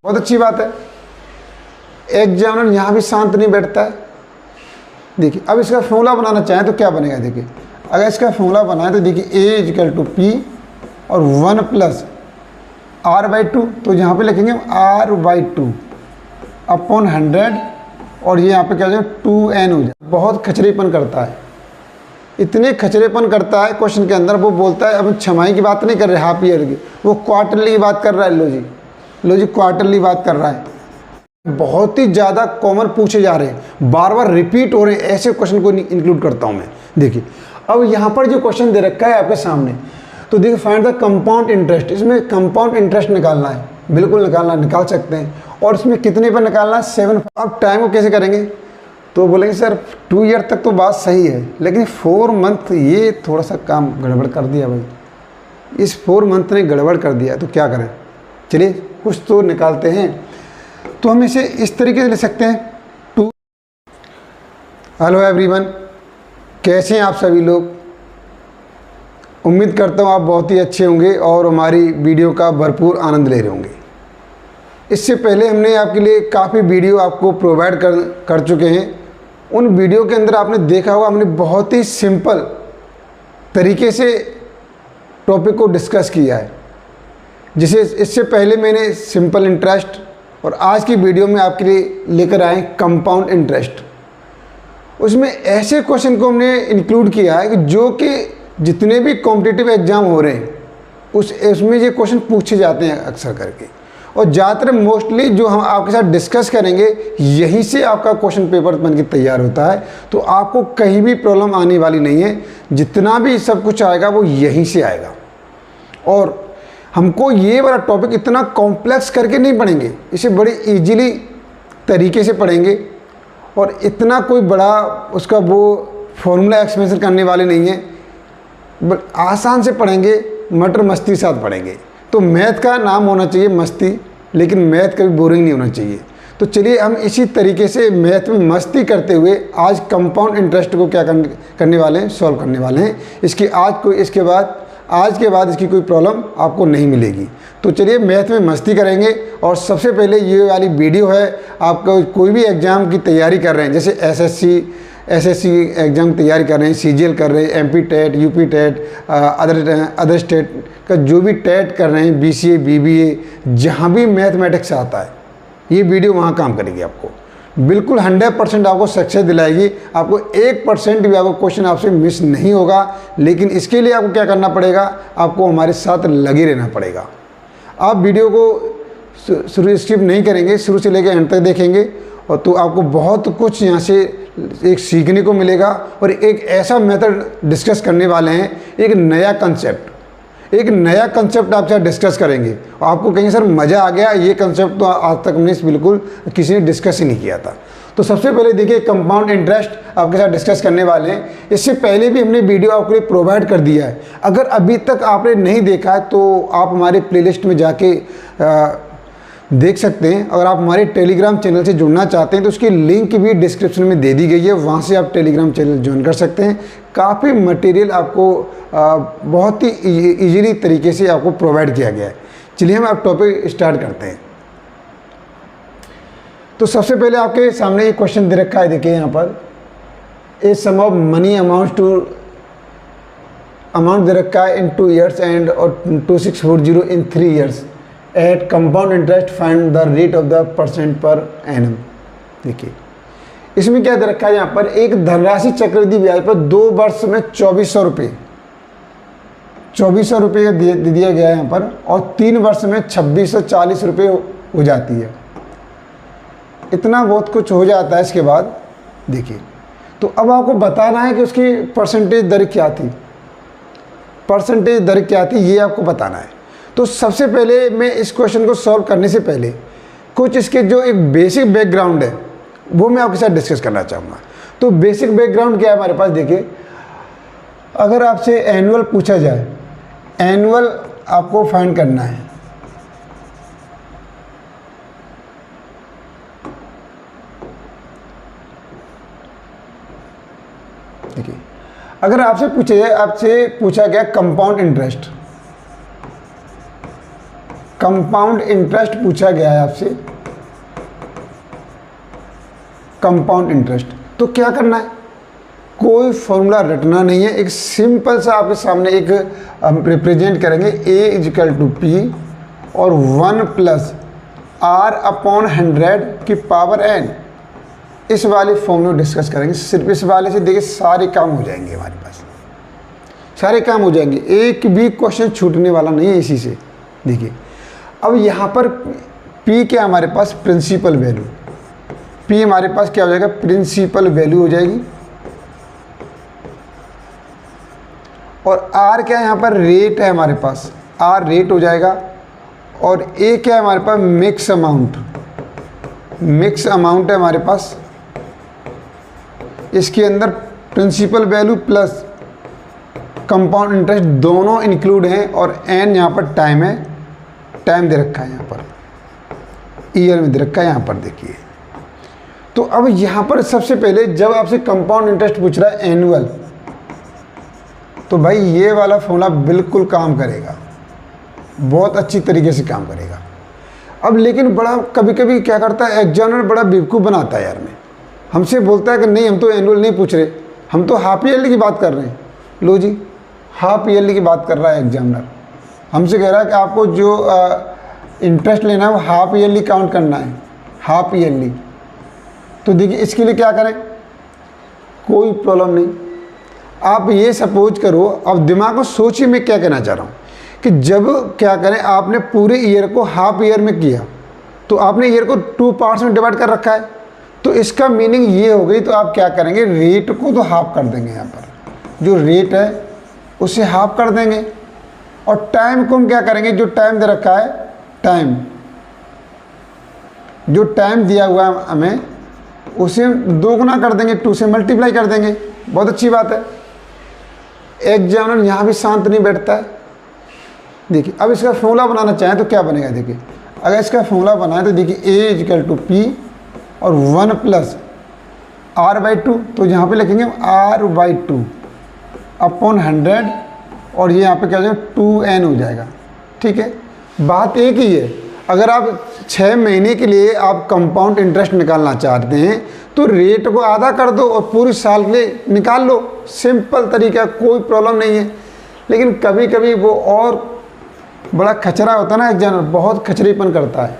बहुत अच्छी बात है, एग्जामिनर यहाँ भी शांत नहीं बैठता है। देखिए अब इसका फॉर्मूला बनाना चाहें तो क्या बनेगा, देखिए अगर इसका फॉर्मूला बनाए तो देखिए ए इक्वल टू पी और 1 प्लस r/2, तो यहाँ पे लिखेंगे r/2 अपॉन 100 और ये यहाँ पे क्या हो जाएगा 2n हो जाए। बहुत खचरेपन करता है, इतने खचरेपन करता है क्वेश्चन के अंदर। वो बोलता है, अब छमाही की बात नहीं कर रहे हाफ ईयर की, वो क्वार्टरली की बात कर रहा है। लो जी क्वार्टरली बात कर रहा है। बहुत ही ज़्यादा कॉमन पूछे जा रहे हैं, बार बार रिपीट हो रहे हैं, ऐसे क्वेश्चन को इंक्लूड करता हूँ मैं। देखिए अब यहाँ पर जो क्वेश्चन दे रखा है आपके सामने, तो देखिए फाइंड द कंपाउंड इंटरेस्ट, इसमें कंपाउंड इंटरेस्ट निकालना है, बिल्कुल निकाल सकते हैं। और इसमें कितने पर निकालना है 7। अब टाइम को कैसे करेंगे, तो बोलेंगे सर 2 ईयर तक तो बात सही है, लेकिन 4 मंथ ये थोड़ा सा काम गड़बड़ कर दिया भाई, इस 4 मंथ ने गड़बड़ कर दिया, तो क्या करें। चलिए कुछ तो निकालते हैं। तो हम इसे इस तरीके से ले सकते हैं 2। हेलो एवरीवन, कैसे हैं आप सभी लोग। उम्मीद करता हूँ आप बहुत ही अच्छे होंगे और हमारी वीडियो का भरपूर आनंद ले रहे होंगे। इससे पहले हमने आपके लिए काफ़ी वीडियो आपको प्रोवाइड कर चुके हैं। उन वीडियो के अंदर आपने देखा होगा हमने बहुत ही सिंपल तरीके से टॉपिक को डिस्कस किया है। जिसे इससे पहले मैंने सिंपल इंटरेस्ट और आज की वीडियो में आपके लिए लेकर आए कंपाउंड इंटरेस्ट। उसमें ऐसे क्वेश्चन को हमने इंक्लूड किया है कि जो कि जितने भी कॉम्पिटिटिव एग्जाम हो रहे हैं उसमें ये क्वेश्चन पूछे जाते हैं अक्सर करके, और ज़्यादातर मोस्टली जो हम आपके साथ डिस्कस करेंगे यहीं से आपका क्वेश्चन पेपर बन के तैयार होता है। तो आपको कहीं भी प्रॉब्लम आने वाली नहीं है, जितना भी सब कुछ आएगा वो यहीं से आएगा। और हमको ये वाला टॉपिक इतना कॉम्प्लेक्स करके नहीं पढ़ेंगे, इसे बड़े इजीली तरीके से पढ़ेंगे और इतना कोई बड़ा उसका वो फॉर्मूला एक्सपेंशन करने वाले नहीं है, बट आसान से पढ़ेंगे, मटर मस्ती के साथ पढ़ेंगे। तो मैथ का नाम होना चाहिए मस्ती, लेकिन मैथ कभी बोरिंग नहीं होना चाहिए। तो चलिए हम इसी तरीके से मैथ में मस्ती करते हुए आज कंपाउंड इंटरेस्ट को क्या करने वाले हैं, सॉल्व करने वाले हैं। आज के बाद इसकी कोई प्रॉब्लम आपको नहीं मिलेगी। तो चलिए मैथ में मस्ती करेंगे। और सबसे पहले ये वाली वीडियो है, आपका कोई भी एग्ज़ाम की तैयारी कर रहे हैं, जैसे एसएससी एग्ज़ाम की तैयारी कर रहे हैं, सीजीएल कर रहे हैं, MP TET, UP TET, other state का जो भी टेट कर रहे हैं, बीसीए, बीबीए, जहाँ भी मैथमेटिक्स आता है ये वीडियो वहाँ काम करेगी। आपको बिल्कुल 100% आपको सक्सेस दिलाएगी। आपको 1% भी आपको क्वेश्चन आपसे मिस नहीं होगा। लेकिन इसके लिए आपको क्या करना पड़ेगा, आपको हमारे साथ लगे रहना पड़ेगा। आप वीडियो को शुरू स्किप नहीं करेंगे, शुरू से लेकर एंड तक देखेंगे, और तो आपको बहुत कुछ यहाँ से एक सीखने को मिलेगा। और एक ऐसा मेथड डिस्कस करने वाले हैं, एक नया कंसेप्ट आपके साथ डिस्कस करेंगे। और आपको कहेंगे सर मज़ा आ गया, ये कंसेप्ट तो आज तक हमने बिल्कुल किसी ने डिस्कस ही नहीं किया था। तो सबसे पहले देखिए कंपाउंड इंटरेस्ट आपके साथ डिस्कस करने वाले हैं। इससे पहले भी हमने वीडियो आपके लिए प्रोवाइड कर दिया है। अगर अभी तक आपने नहीं देखा है तो आप हमारे प्लेलिस्ट में जाके देख सकते हैं। अगर आप हमारे टेलीग्राम चैनल से जुड़ना चाहते हैं तो उसकी लिंक भी डिस्क्रिप्शन में दे दी गई है, वहाँ से आप टेलीग्राम चैनल ज्वाइन कर सकते हैं। काफ़ी मटेरियल आपको बहुत ही इजीली तरीके से आपको प्रोवाइड किया गया है। चलिए हम आप टॉपिक स्टार्ट करते हैं। तो सबसे पहले आपके सामने ये क्वेश्चन दे रखा है, देखिए यहाँ पर a sum of money amount दे रखा है इन 2 years एंड और 2640 इन 3 years at compound interest, find the rate of the % per annum. देखिए इसमें क्या दे रखा है, यहाँ पर एक धनराशि चक्रवृद्धि ब्याज पर 2 वर्ष में 2400 रुपये दे दिया गया है यहाँ पर, और 3 वर्ष में 2640 रुपये हो जाती है। इतना बहुत कुछ हो जाता है। इसके बाद देखिए, तो अब आपको बताना है कि उसकी परसेंटेज दर क्या थी, ये आपको बताना है। तो सबसे पहले मैं इस क्वेश्चन को सॉल्व करने से पहले कुछ इसके जो एक बेसिक बैकग्राउंड है वो मैं आपके साथ डिस्कस करना चाहूँगा। तो बेसिक बैकग्राउंड क्या है हमारे पास, देखिए अगर आपसे एनुअल पूछा जाए, एनुअल आपको फाइंड करना है। देखिए अगर आपसे पूछा गया कंपाउंड इंटरेस्ट, कंपाउंड इंटरेस्ट पूछा गया है आपसे, कंपाउंड इंटरेस्ट, तो क्या करना है, कोई फॉर्मूला रटना नहीं है, एक सिंपल सा आपके सामने एक हम रिप्रेजेंट करेंगे a इजिकल टू पी और 1 प्लस r अपॉन 100 की पावर n, इस वाले फॉर्मूले डिस्कस करेंगे। सिर्फ इस वाले से देखिए सारे काम हो जाएंगे, हमारे पास सारे काम हो जाएंगे, एक भी क्वेश्चन छूटने वाला नहीं है इसी से। देखिए अब यहाँ पर p क्या हमारे पास प्रिंसिपल वैल्यू, p हमारे पास क्या हो जाएगा, प्रिंसिपल वैल्यू हो जाएगी, और r क्या है यहाँ पर रेट है हमारे पास, r रेट हो जाएगा, और a क्या है हमारे पास मिक्स अमाउंट, मिक्स अमाउंट है हमारे पास, इसके अंदर principal value plus compound interest दोनों इंक्लूड हैं, और n यहाँ पर टाइम है, टाइम दे रखा है यहाँ पर, ईयर में दे रखा है यहाँ पर देखिए। तो अब यहाँ पर सबसे पहले जब आपसे कंपाउंड इंटरेस्ट पूछ रहा है एनुअल, तो भाई ये वाला फॉर्मूला बिल्कुल काम करेगा, बहुत अच्छी तरीके से काम करेगा। अब लेकिन बड़ा कभी कभी क्या करता है एग्जामिनर, बड़ा बेवकूफ़ बनाता है यार, में हमसे बोलता है कि नहीं हम तो एनुअल नहीं पूछ रहे, हम तो हाफ ईयरली की बात कर रहे हैं। लो जी, हाफ ईयरली की बात कर रहा है एग्जामिनर, हमसे कह रहा है कि आपको जो इंटरेस्ट लेना है वो हाफ ईयरली काउंट करना है, हाफ ईयरली। तो देखिए इसके लिए क्या करें, कोई प्रॉब्लम नहीं, आप ये सपोज करो, अब दिमाग को सोचिए मैं क्या कहना चाह रहा हूँ, कि जब क्या करें आपने पूरे ईयर को हाफ ईयर में किया, तो आपने ईयर को 2 पार्ट्स में डिवाइड कर रखा है, तो इसका मीनिंग ये हो गई, तो आप क्या करेंगे, रेट को तो हाफ कर देंगे, यहाँ पर जो रेट है उसे हाफ कर देंगे, और टाइम को हम क्या करेंगे, जो टाइम दे रखा है, टाइम जो टाइम दिया हुआ है हमें उसे 2 गुना कर देंगे, 2 से मल्टीप्लाई कर देंगे। बहुत अच्छी बात है, एग्जामिनर यहाँ भी शांत नहीं बैठता है। देखिए अब इसका फॉर्मूला बनाना चाहें तो क्या बनेगा, देखिए अगर इसका फॉर्मूला बनाए तो देखिए a इजिकल टू पी और 1 प्लस r/2, तो यहाँ पे लिखेंगे r/2 अपॉन 100, और ये यहाँ पे क्या हो जाएगा 2n हो जाएगा। ठीक है, बात एक ही है, अगर आप 6 महीने के लिए आप कंपाउंड इंटरेस्ट निकालना चाहते हैं तो रेट को आधा कर दो और पूरे साल के लिए निकाल लो, सिंपल तरीका, कोई प्रॉब्लम नहीं है। लेकिन कभी कभी वो और बड़ा खचरा होता है ना एग्जामिनर, बहुत खचरेपन करता है,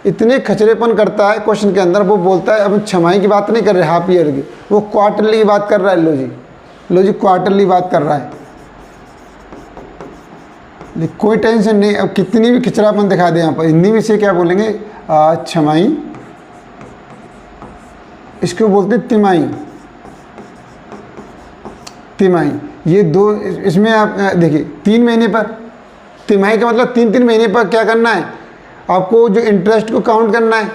इतने खचरेपन करता है क्वेश्चन के अंदर, वो बोलता है अब छमाही की बात नहीं कर रहे हाफ ईयर की, वो क्वार्टरली की बात कर रहा है। लो जी क्वार्टरली बात कर रहा है, कोई टेंशन नहीं। अब कितनी भी खिचड़ापन दिखा दे यहाँ पर, हिंदी में से क्या बोलेंगे, छमाही, इसको बोलते हैं तिमाही, तिमाही। ये दो, इसमें आप देखिए 3 महीने पर, तिमाही का मतलब 3-3 महीने पर क्या करना है, आपको जो इंटरेस्ट को काउंट करना है।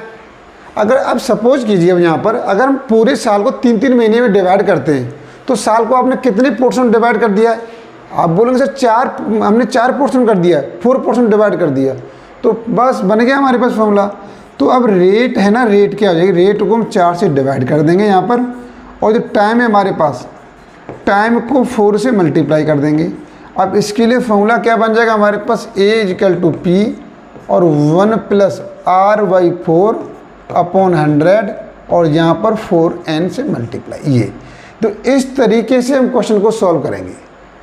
अगर आप सपोज कीजिए अब यहाँ पर अगर हम पूरे साल को 3-3 महीने में डिवाइड करते हैं तो साल को आपने कितने पोर्शन डिवाइड कर दिया है, आप बोलेंगे सर हमने 4 पोर्शन कर दिया, 4 पोर्शन डिवाइड कर दिया, तो बस बन गया हमारे पास फॉर्मूला। तो अब रेट है ना, रेट क्या हो जाएगी, रेट को हम 4 से डिवाइड कर देंगे यहाँ पर, और जो टाइम है हमारे पास, टाइम को 4 से मल्टीप्लाई कर देंगे। अब इसके लिए फॉर्मूला क्या बन जाएगा हमारे पास, a इजिकल टू पी और 1 प्लस r/4 अपॉन 100, और यहाँ पर 4n से मल्टीप्लाई। ये तो इस तरीके से हम क्वेश्चन को सॉल्व करेंगे,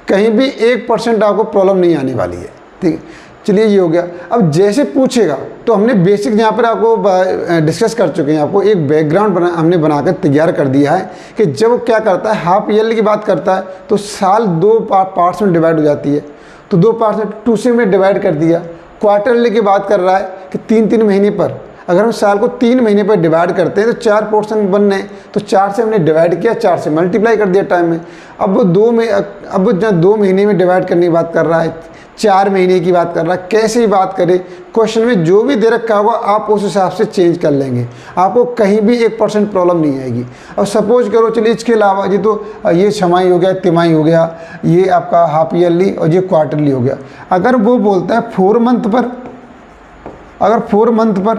कहीं भी 1% आपको प्रॉब्लम नहीं आने वाली है। ठीक है, चलिए ये हो गया। अब जैसे पूछेगा तो हमने बेसिक यहाँ पर आपको डिस्कस कर चुके हैं, आपको एक बैकग्राउंड हमने बनाकर तैयार कर दिया है कि जब क्या करता है, हाफ ईयरली की बात करता है तो साल 2 पार्ट्स में डिवाइड हो जाती है, तो 2 पार्ट्स में 2 से में डिवाइड कर दिया। क्वार्टरली की बात कर रहा है कि 3-3 महीने पर, अगर हम साल को 3 महीने पर डिवाइड करते हैं तो 4 पोर्शन बनने हैं, तो 4 से हमने डिवाइड किया, 4 से मल्टीप्लाई कर दिया टाइम में। अब वो 2 महीने में डिवाइड करने की बात कर रहा है, 4 महीने की बात कर रहा है, कैसे ही बात करें, क्वेश्चन में जो भी दे रखा होगा आप उस हिसाब से चेंज कर लेंगे, आपको कहीं भी 1% प्रॉब्लम नहीं आएगी। अब सपोज करो, चलिए इसके अलावा ये तो ये छमाही हो गया, तिमाही हो गया, ये आपका हाफ ईयरली और ये क्वार्टरली हो गया। अगर वो बोलता है 4 मंथ पर, अगर 4 मंथ पर,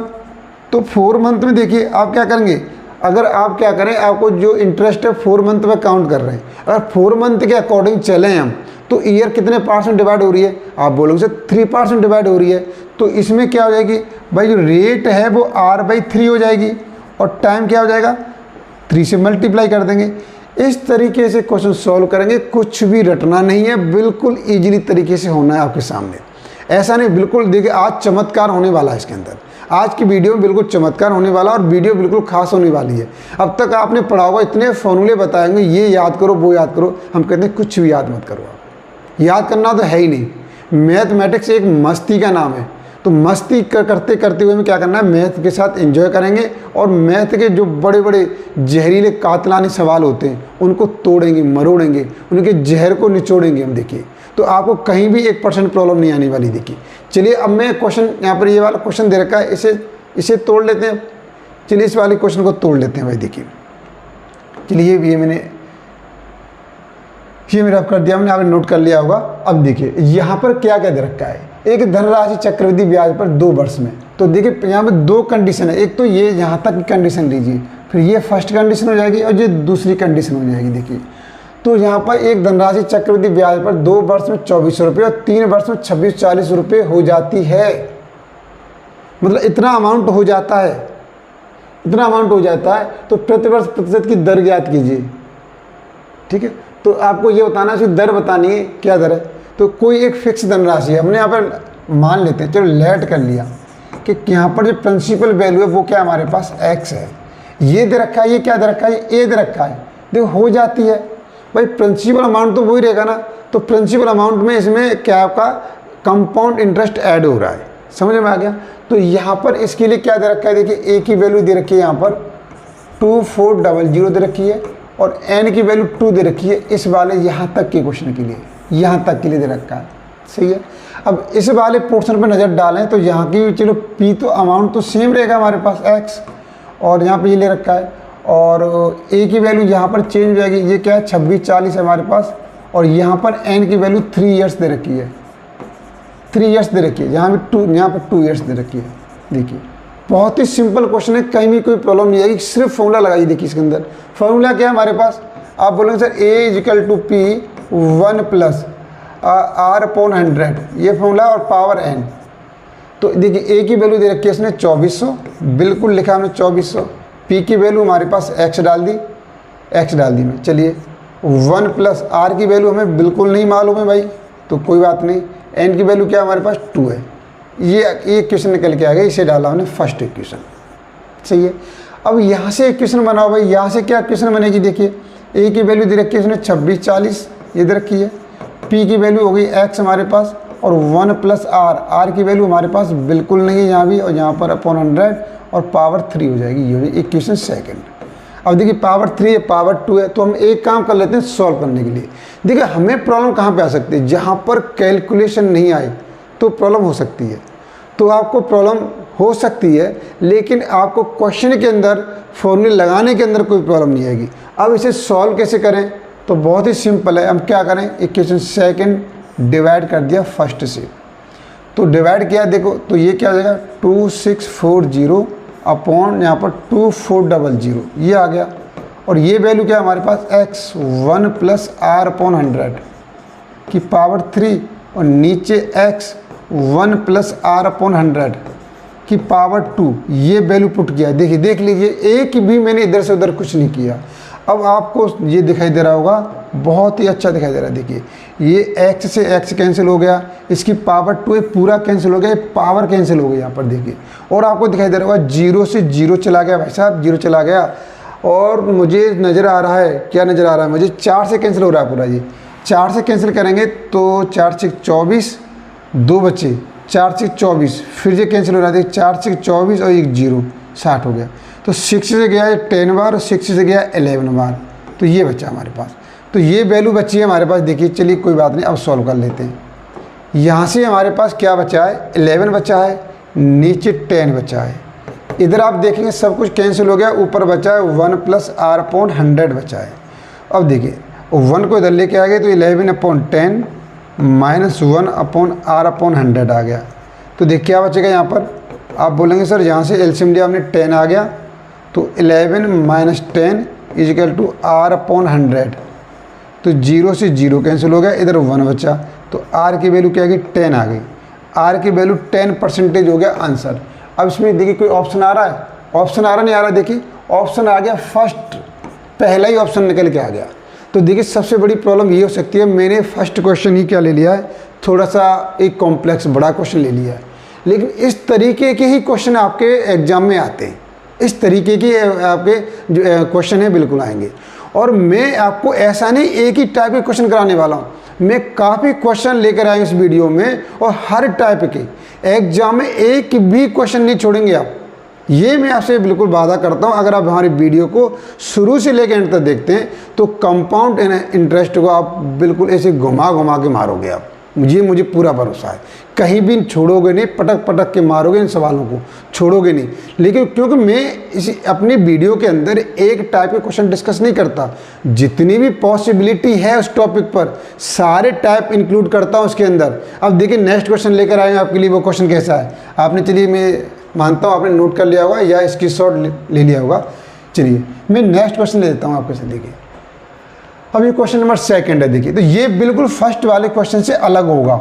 तो 4 मंथ में देखिए आप क्या करेंगे, अगर आप क्या करें, आपको जो इंटरेस्ट है 4 मंथ में काउंट कर रहे हैं, अगर 4 मंथ के अकॉर्डिंग चलें हम, तो तो ईयर कितने पार्ट्स में डिवाइड हो रही है, आप बोलोगे सर 3 पार्ट्स में डिवाइड हो रही है, तो इसमें क्या हो जाएगी भाई, जो रेट है वो R/3 हो जाएगी और टाइम क्या हो जाएगा 3 से मल्टीप्लाई कर देंगे। इस तरीके से क्वेश्चन सॉल्व करेंगे, कुछ भी रटना नहीं है, बिल्कुल ईजिली तरीके से होना है आपके सामने। ऐसा नहीं, बिल्कुल देखिए आज चमत्कार होने वाला है इसके अंदर, आज की वीडियो में बिल्कुल चमत्कार होने वाला और वीडियो बिल्कुल खास होने वाली है। अब तक आपने पढ़ा हुआ इतने फॉर्मूले बताएंगे, ये याद करो वो याद करो, हम कहते हैं कुछ भी याद मत करो, आप याद करना तो है ही नहीं। मैथमेटिक्स एक मस्ती का नाम है, तो मस्ती करते करते हुए में क्या करना है, मैथ के साथ एंजॉय करेंगे और मैथ के जो बड़े बड़े जहरीले कातलानी सवाल होते हैं उनको तोड़ेंगे, मरोड़ेंगे, उनके जहर को निचोड़ेंगे हम। देखिए तो आपको कहीं भी 1% प्रॉब्लम नहीं आने वाली। देखिए चलिए अब मैं क्वेश्चन यहाँ पर ये वाला क्वेश्चन दे रखा है, इसे तोड़ लेते हैं। चलिए इस वाले क्वेश्चन को तोड़ लेते हैं भाई। देखिए चलिए ये मेरा कर दिया मैंने, आपने नोट कर लिया होगा। अब देखिए यहाँ पर क्या क्या दे रखा है, एक धनराशि चक्रवृद्धि ब्याज पर 2 वर्ष में। तो देखिए यहाँ पर 2 कंडीशन है, एक तो ये यहाँ तक की कंडीशन लीजिए, फिर ये फर्स्ट कंडीशन हो जाएगी और ये दूसरी कंडीशन हो जाएगी। देखिए तो यहाँ पर एक धनराशि चक्रवृद्धि ब्याज पर 2 वर्ष में 2400 रुपये और 3 वर्ष में 2640 रुपये हो जाती है। मतलब इतना अमाउंट हो जाता है, इतना अमाउंट हो जाता है। तो प्रतिवर्ष प्रतिशत की दर ज्ञात कीजिए। ठीक है, तो आपको ये बताना है, उसकी दर बतानी है, क्या दर है। तो कोई एक फिक्स धनराशि है, हमने यहाँ पर मान लेते हैं, चलो लेट कर लिया कि यहाँ पर जो प्रिंसिपल वैल्यू है वो क्या हमारे पास x है, ये दे रखा है, ये क्या दे रखा है, a दे रखा है। देखो हो जाती है भाई, प्रिंसिपल अमाउंट तो वही रहेगा ना। तो प्रिंसिपल अमाउंट में इसमें क्या आपका कंपाउंड इंटरेस्ट ऐड हो रहा है, समझ में आ गया। तो यहाँ पर इसके लिए क्या दे रखा है, देखिए a की वैल्यू दे रखी है यहाँ पर 2400 दे रखी है और n की वैल्यू 2 दे रखी है। इस वाले यहाँ तक के क्वेश्चन के लिए, यहाँ तक के लिए दे रखा है, सही है। अब इस वाले पोर्शन पर नज़र डालें तो यहाँ की चलो p तो अमाउंट तो सेम रहेगा हमारे पास x, और यहाँ पे ये ले रखा है, और a की वैल्यू यहाँ पर चेंज हो जाएगी। ये क्या है 2640 है हमारे पास, और यहाँ पर n की वैल्यू 3 ईयर्स दे रखी है, 3 ईयर्स दे रखी है, यहाँ पर 2 ईयर्स दे रखी है। देखिए बहुत ही सिंपल क्वेश्चन है, कहीं भी कोई प्रॉब्लम नहीं आएगी, सिर्फ फॉर्मूला लगाइए। देखिए इसके अंदर फॉर्मूला क्या है हमारे पास, आप बोलेंगे सर A = P 1 + R/100, ये फॉर्मूला और पावर n। तो देखिए a की वैल्यू दे रखी है इसने 2400, बिल्कुल लिखा हमने 2400। p की वैल्यू हमारे पास x डाल दी मैं। चलिए 1 + r की वैल्यू हमें बिल्कुल नहीं मालूम है भाई, तो कोई बात नहीं। n की वैल्यू क्या हमारे पास 2 है। ये क्वेश्चन निकल के आ गया, इसे डाला हमने फर्स्ट इक्वेशन, सही है। अब यहाँ से इक्वेशन बनाओ भाई, यहाँ से क्या इक्वेशन बनेगी, देखिए a की वैल्यू दे रखी है इसने 2640, ये दे रखी है। p की वैल्यू हो गई x हमारे पास, और 1 + r की वैल्यू हमारे पास बिल्कुल नहीं है यहाँ भी, और यहाँ पर अपॉन 100 और पावर 3 हो जाएगी। ये इक्वेशन सेकंड। अब देखिए पावर 3 है, पावर 2 है, तो हम एक काम कर लेते हैं सॉल्व करने के लिए। देखिए हमें प्रॉब्लम कहाँ पे आ सकती है, जहाँ पर कैलकुलेशन नहीं आए तो प्रॉब्लम हो सकती है। तो आपको प्रॉब्लम हो सकती है, लेकिन आपको क्वेश्चन के अंदर फॉर्मूले लगाने के अंदर कोई प्रॉब्लम नहीं आएगी। अब इसे सॉल्व कैसे करें, तो बहुत ही सिंपल है। हम क्या करें, इक्वेशन सेकंड डिवाइड कर दिया फर्स्ट से, तो डिवाइड किया, देखो तो ये क्या हो जाएगा 2640 अपॉन यहाँ पर 2400, ये आ गया। और ये वैल्यू क्या है हमारे पास x 1 + R/100 की पावर 3, और नीचे x 1 + R/100 की पावर 2, ये वैल्यू पुट किया। देखिए देख लीजिए, एक भी मैंने इधर से उधर कुछ नहीं किया। अब आपको ये दिखाई दे रहा होगा, बहुत ही अच्छा दिखाई दे रहा है। देखिए ये x से x कैंसिल हो गया, इसकी पावर 2 पूरा कैंसिल हो गया, पावर कैंसिल हो गई यहाँ पर देखिए। और आपको दिखाई दे रहा होगा 0 से 0 चला गया भाई साहब, 0 चला गया। और मुझे नज़र आ रहा है, क्या नज़र आ रहा है मुझे, 4 से कैंसिल हो रहा है पूरा। ये 4 से कैंसिल करेंगे तो 4 से 24, 2 बचे, 4 से 24, फिर ये कैंसिल हो रहा है, 4 से 24 और 1 0, 60 हो गया। तो 6 से गया है 10 बार और 6 से गया 11 बार, तो ये बचा हमारे पास। तो ये वैल्यू बची है हमारे पास। देखिए चलिए कोई बात नहीं, अब सॉल्व कर लेते हैं। यहाँ से हमारे पास क्या बचा है, 11 बचा है, नीचे 10 बचा है। इधर आप देखेंगे सब कुछ कैंसिल हो गया, ऊपर बचा है 1 + R/100 बचा है। अब देखिए 1 को इधर लेके आ गए तो 11/10 - 1 R/100 आ गया। तो देखिए क्या बचेगा यहाँ पर, आप बोलेंगे सर यहाँ से एलसीएम लिया हमने 10 आ गया, तो 11 - 10 = R/100। तो 0 से 0 कैंसिल हो गया, इधर 1 बचा, तो r की वैल्यू क्या आ गई 10 आ गई। r की वैल्यू 10% हो गया आंसर। अब इसमें देखिए कोई ऑप्शन आ रहा है, ऑप्शन आ रहा नहीं आ रहा, देखिए ऑप्शन आ गया फर्स्ट, पहला ही ऑप्शन निकल के आ गया। तो देखिए सबसे बड़ी प्रॉब्लम ये हो सकती है, मैंने फर्स्ट क्वेश्चन ही क्या ले लिया है, थोड़ा सा एक कॉम्प्लेक्स बड़ा क्वेश्चन ले लिया है, लेकिन इस तरीके के ही क्वेश्चन आपके एग्जाम में आते हैं, इस तरीके के आपके जो क्वेश्चन है बिल्कुल आएंगे। और मैं आपको ऐसा नहीं एक ही टाइप के क्वेश्चन कराने वाला हूँ, मैं काफ़ी क्वेश्चन लेकर आए इस वीडियो में, और हर टाइप के एग्जाम में एक भी क्वेश्चन नहीं छोड़ेंगे आप, ये मैं आपसे बिल्कुल वादा करता हूँ। अगर आप हमारी वीडियो को शुरू से लेकर एंड तक देखते हैं तो कंपाउंड इंटरेस्ट को आप बिल्कुल ऐसे घुमा घुमा के मारोगे आप, मुझे पूरा भरोसा है, कहीं भी छोड़ोगे नहीं, पटक पटक के मारोगे, इन सवालों को छोड़ोगे नहीं। लेकिन क्योंकि मैं इस अपनी वीडियो के अंदर एक टाइप के क्वेश्चन डिस्कस नहीं करता, जितनी भी पॉसिबिलिटी है उस टॉपिक पर सारे टाइप इंक्लूड करता हूँ उसके अंदर। अब देखिए नेक्स्ट क्वेश्चन लेकर आएंगे आपके लिए, वो क्वेश्चन कैसा है आपने, चलिए मैं मानता हूँ आपने नोट कर लिया होगा या स्क्रीनशॉट ले लिया होगा। चलिए मैं नेक्स्ट क्वेश्चन ले देता हूँ आपके साथ। देखिए अब ये क्वेश्चन नंबर 2 है, देखिए तो ये बिल्कुल फर्स्ट वाले क्वेश्चन से अलग होगा,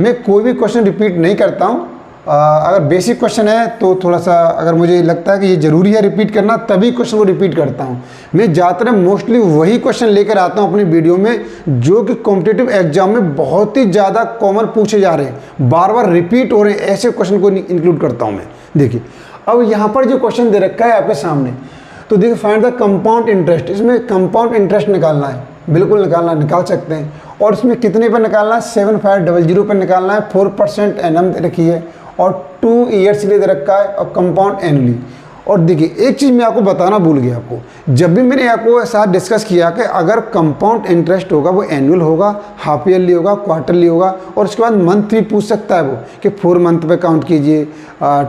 मैं कोई भी क्वेश्चन रिपीट नहीं करता हूँ। अगर बेसिक क्वेश्चन है तो थोड़ा सा अगर मुझे लगता है कि ये ज़रूरी है रिपीट करना, तभी क्वेश्चन को रिपीट करता हूँ। मैं ज़्यादातर मोस्टली वही क्वेश्चन लेकर आता हूँ अपनी वीडियो में जो कि कॉम्पिटिटिव एग्जाम में बहुत ही ज़्यादा कॉमन पूछे जा रहे हैं, बार बार रिपीट हो रहे हैं, ऐसे क्वेश्चन को इंक्लूड करता हूँ मैं। देखिए अब यहाँ पर जो क्वेश्चन दे रखा है आपके सामने, तो देखिए फाइंड द कंपाउंड इंटरेस्ट, इसमें कंपाउंड इंटरेस्ट निकालना है, बिल्कुल निकाल सकते हैं। और इसमें कितने पर निकालना है, 7500 पर निकालना है, 4% एनम रखी है और 2 ईयर्स के लिए दे रखा है और कंपाउंड एनुअली। और देखिए एक चीज़ मैं आपको बताना भूल गया, आपको जब भी मैंने आपको साथ डिस्कस किया कि अगर कंपाउंड इंटरेस्ट होगा वो एनुअल होगा, हाफ ईयरली होगा, क्वार्टरली होगा, और उसके बाद मंथ भी पूछ सकता है वो कि 4 मंथ पे काउंट कीजिए,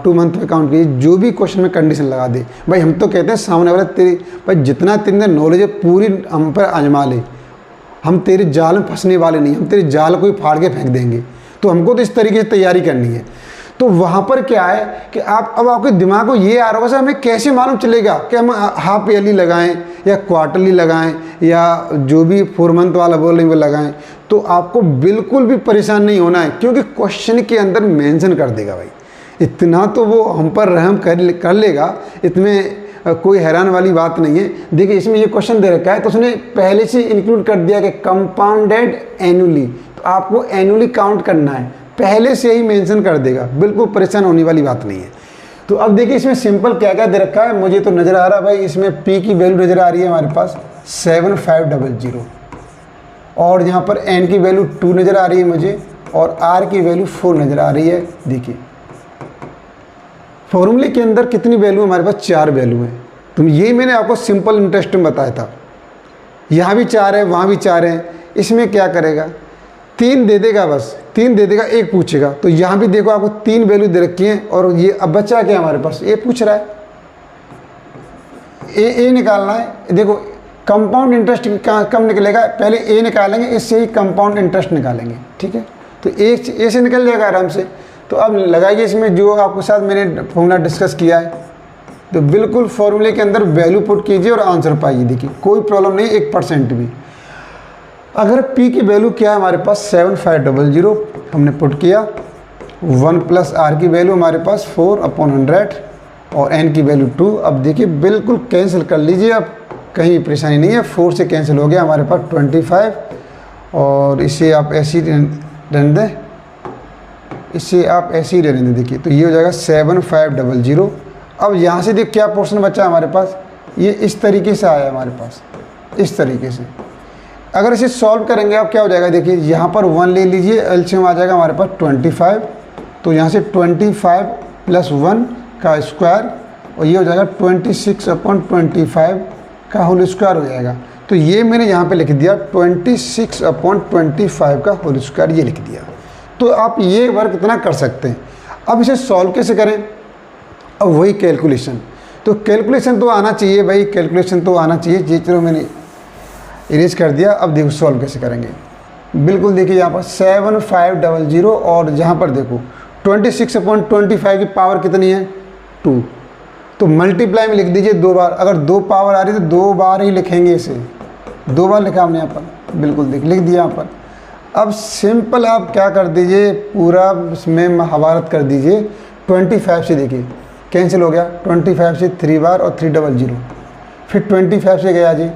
2 मंथ पे काउंट कीजिए, जो भी क्वेश्चन में कंडीशन लगा दे। भाई हम तो कहते हैं सामने वाले तेरी भाई जितना तेरे नॉलेज है पूरी हम पर आजमा ले, हम तेरे जाल में फंसने वाले नहीं, हम तेरे जाल को ही फाड़ के फेंक देंगे। तो हमको तो इस तरीके से तैयारी करनी है। तो वहाँ पर क्या है कि अब आपके दिमाग को ये आ रहा होगा सर हमें कैसे मालूम चलेगा कि हम हाफ ईयरली लगाएं या क्वार्टरली लगाएं या जो भी 4 मंथ वाला बोल रहे हैं वो लगाएं। तो आपको बिल्कुल भी परेशान नहीं होना है, क्योंकि क्वेश्चन के अंदर मेंशन कर देगा भाई, इतना तो वो हम पर रहम कर लेगा, इसमें कोई हैरान वाली बात नहीं है। देखिए इसमें ये क्वेश्चन दे रखा है तो उसने पहले से इंक्लूड कर दिया कि कंपाउंडेड एनुअली, तो आपको एनुअली काउंट करना है, पहले से ही मेंशन कर देगा, बिल्कुल परेशान होने वाली बात नहीं है। तो अब देखिए इसमें सिंपल क्या क्या दे रखा है, मुझे तो नज़र आ रहा है भाई, इसमें P की वैल्यू नज़र आ रही है हमारे पास 7500 और यहाँ पर N की वैल्यू 2 नज़र आ रही है मुझे और R की वैल्यू 4 नज़र आ रही है। देखिए फॉर्मूले के अंदर कितनी वैल्यू हमारे पास, 4 वैल्यू है। तो ये मैंने आपको सिंपल इंटरेस्ट में बताया था, यहाँ भी 4 है वहाँ भी 4 है। इसमें क्या करेगा, 3 दे देगा, बस 3 दे देगा, 1 पूछेगा। तो यहाँ भी देखो आपको 3 वैल्यू दे रखी है और ये अब बचा क्या हमारे पास, ए पूछ रहा है, ए निकालना है। देखो कंपाउंड इंटरेस्ट कम निकलेगा, पहले ए निकालेंगे, इससे ही कंपाउंड इंटरेस्ट निकालेंगे, ठीक है। तो ए से निकल जाएगा आराम से। तो अब लगाइए इसमें जो आपके साथ मैंने फॉर्मूला डिस्कस किया है, तो बिल्कुल फॉर्मूले के अंदर वैल्यू पुट कीजिए और आंसर पाइए। देखिए कोई प्रॉब्लम नहीं, 1% भी। अगर P की वैल्यू क्या है हमारे पास 7500 हमने पुट किया, 1 + R की वैल्यू हमारे पास 4/100 और N की वैल्यू 2। अब देखिए बिल्कुल कैंसिल कर लीजिए, अब कहीं परेशानी नहीं है, 4 से कैंसिल हो गया हमारे पास 25 और इसे आप ऐसे ही रहने दें, इसे आप ऐसे ही रहने दें। देखिए तो ये हो जाएगा 7500। अब यहाँ से देख क्या पोर्शन बचा हमारे पास, ये इस तरीके से आया हमारे पास, इस तरीके से। अगर इसे सॉल्व करेंगे अब क्या हो जाएगा, देखिए यहाँ पर 1 ले लीजिए, एलसीएम आ जाएगा हमारे पास 25। तो यहाँ से 25 + 1 का स्क्वायर और ये हो जाएगा 26/25 का होल स्क्वायर हो जाएगा। तो ये मैंने यहाँ पे लिख दिया 26/25 का होल स्क्वायर, ये लिख दिया। तो आप ये वर्क इतना कर सकते हैं। अब इसे सॉल्व कैसे करें, अब वही कैलकुलेशन, तो कैलकुलेशन तो आना चाहिए भाई, कैलकुलेशन तो आना चाहिए। ये चलो मैंने इरेज कर दिया। अब देखो सॉल्व कैसे करेंगे, बिल्कुल देखिए यहाँ पर 7500 और जहाँ पर देखो 26/25 की पावर कितनी है 2, तो मल्टीप्लाई में लिख दीजिए 2 बार। अगर 2 पावर आ रही है तो 2 बार ही लिखेंगे, इसे 2 बार लिखा हमने यहाँ पर। बिल्कुल लिख दिया यहाँ पर। अब सिंपल आप क्या कर दीजिए, पूरा इसमें महाभारत कर दीजिए 25 से। देखिए कैंसिल हो गया, 25 से 3 बार और 300, फिर 25 से गया जी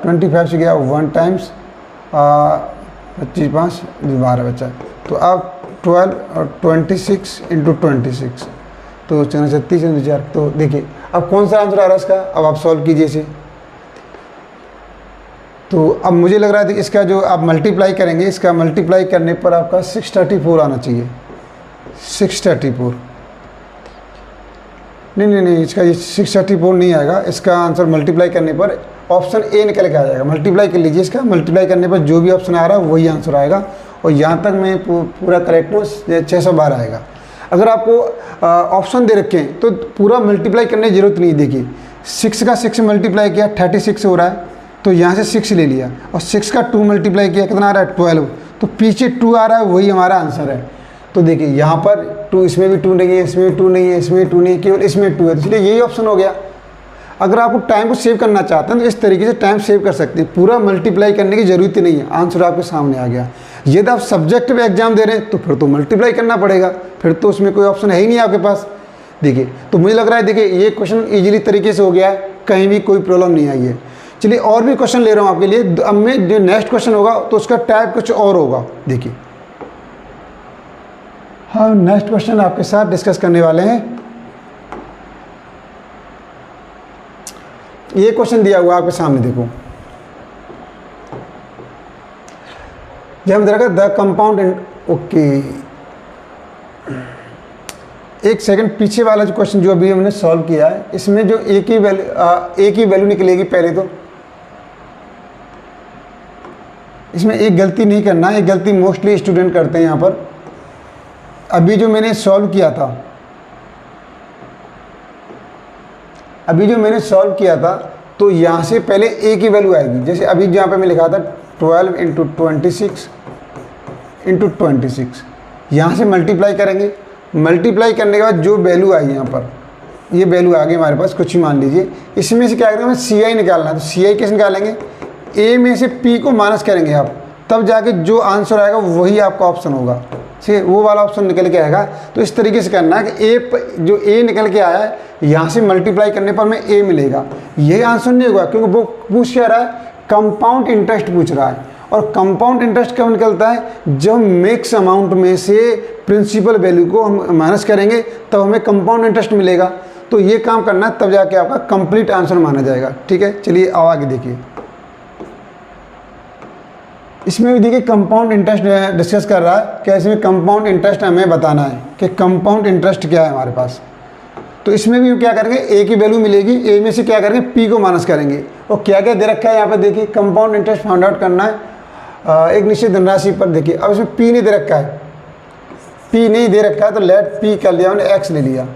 25 से गया 1 टाइम्स 25 5 12 बचा। तो अब 12 और 26 इंटू 26 तो 36 इंटू 4। तो देखिए अब कौन सा आंसर आ रहा है इसका, अब आप सॉल्व कीजिए इसे। तो अब मुझे लग रहा है कि इसका जो आप मल्टीप्लाई करेंगे, इसका मल्टीप्लाई करने पर आपका 634 आना चाहिए। 634 नहीं, इसका ये 634 नहीं आएगा। इसका आंसर मल्टीप्लाई करने पर ऑप्शन ए निकल के आ जाएगा। मल्टीप्लाई कर लीजिए इसका, मल्टीप्लाई करने पर जो भी ऑप्शन आ रहा है वही आंसर आएगा। और यहाँ तक मैं पूरा करेक्ट हूँ, 612 आएगा। अगर आपको ऑप्शन दे रखे हैं तो पूरा मल्टीप्लाई करने की ज़रूरत नहीं। देखिए 6 का 6 मल्टीप्लाई किया 36 हो रहा है, तो यहाँ से 6 ले लिया, और 6 का 2 मल्टीप्लाई किया कितना आ रहा है 12, तो पीछे 2 आ रहा है, वही हमारा आंसर है। तो देखिए यहाँ पर 2, इसमें भी 2 नहीं है, इसमें भी 2 नहीं है, इसमें 2 नहीं है, केवल इसमें 2 है, तो इसलिए यही ऑप्शन हो गया। अगर आपको टाइम को सेव करना चाहते हैं तो इस तरीके से टाइम सेव कर सकते हैं, पूरा मल्टीप्लाई करने की ज़रूरत ही नहीं है, आंसर आपके सामने आ गया। यदि आप सब्जेक्टिव एग्जाम दे रहे हैं तो फिर तो मल्टीप्लाई करना पड़ेगा, फिर तो उसमें कोई ऑप्शन है ही नहीं आपके पास। देखिए तो मुझे लग रहा है, देखिए ये क्वेश्चन ईजिली तरीके से हो गया है, कहीं भी कोई प्रॉब्लम नहीं आई है। चलिए और भी क्वेश्चन ले रहा हूँ आपके लिए। अब में जो नेक्स्ट क्वेश्चन होगा तो उसका टाइप कुछ और होगा। देखिए हम नेक्स्ट क्वेश्चन आपके साथ डिस्कस करने वाले हैं। ये क्वेश्चन दिया हुआ आपके सामने, देखो जब देखा द कंपाउंड। ओके एक सेकंड, पीछे वाला जो क्वेश्चन जो अभी हमने सॉल्व किया है, इसमें जो ए की वैल्यू निकलेगी पहले, तो इसमें एक गलती नहीं करना है, एक गलती मोस्टली स्टूडेंट करते हैं यहाँ पर। अभी जो मैंने सॉल्व किया था, तो यहाँ से पहले ए की वैल्यू आएगी। जैसे अभी जहाँ पे मैं लिखा था 12 इंटू 26 इंटू 26, यहाँ से मल्टीप्लाई करेंगे। मल्टीप्लाई करने के बाद जो वैल्यू आई यहाँ पर, ये वैल्यू आ गई हमारे पास, कुछ ही मान लीजिए। इसमें से क्या करेंगे, हमें सी आई निकालना है। तो सी आई कैसे निकालेंगे, ए में से पी को माइनस करेंगे आप, तब जाके जो आंसर आएगा वही आपका ऑप्शन होगा, ठीक है, वो वाला ऑप्शन निकल के आएगा। तो इस तरीके से करना है कि जो ए निकल के आया है, यहाँ से मल्टीप्लाई करने पर हमें ए मिलेगा। यही आंसर नहीं होगा, क्योंकि वो पूछ क्या रहा है, कंपाउंड इंटरेस्ट पूछ रहा है। और कंपाउंड इंटरेस्ट कब निकलता है, जब मिक्स अमाउंट में से प्रिंसिपल वैल्यू को हम माइनस करेंगे तब हमें कंपाउंड इंटरेस्ट मिलेगा। तो ये काम करना है, तब जाके आपका कंप्लीट आंसर माना जाएगा। ठीक है, चलिए आगे देखिए। इसमें भी देखिए कंपाउंड इंटरेस्ट डिस्कस कर रहा है, क्या इसमें कंपाउंड इंटरेस्ट हमें बताना है कि कंपाउंड इंटरेस्ट क्या है हमारे पास। तो इसमें भी क्या करेंगे, ए की वैल्यू मिलेगी, ए में से क्या करेंगे, पी को माइनस करेंगे। और क्या क्या दे रखा है यहाँ पर, देखिए कंपाउंड इंटरेस्ट फाइंड आउट करना है एक निश्चित धनराशि पर। देखिए अब इसमें पी नहीं दे रखा है, पी नहीं दे रखा है, तो लेट पी कर लिया मैंने, एक्स ले लिया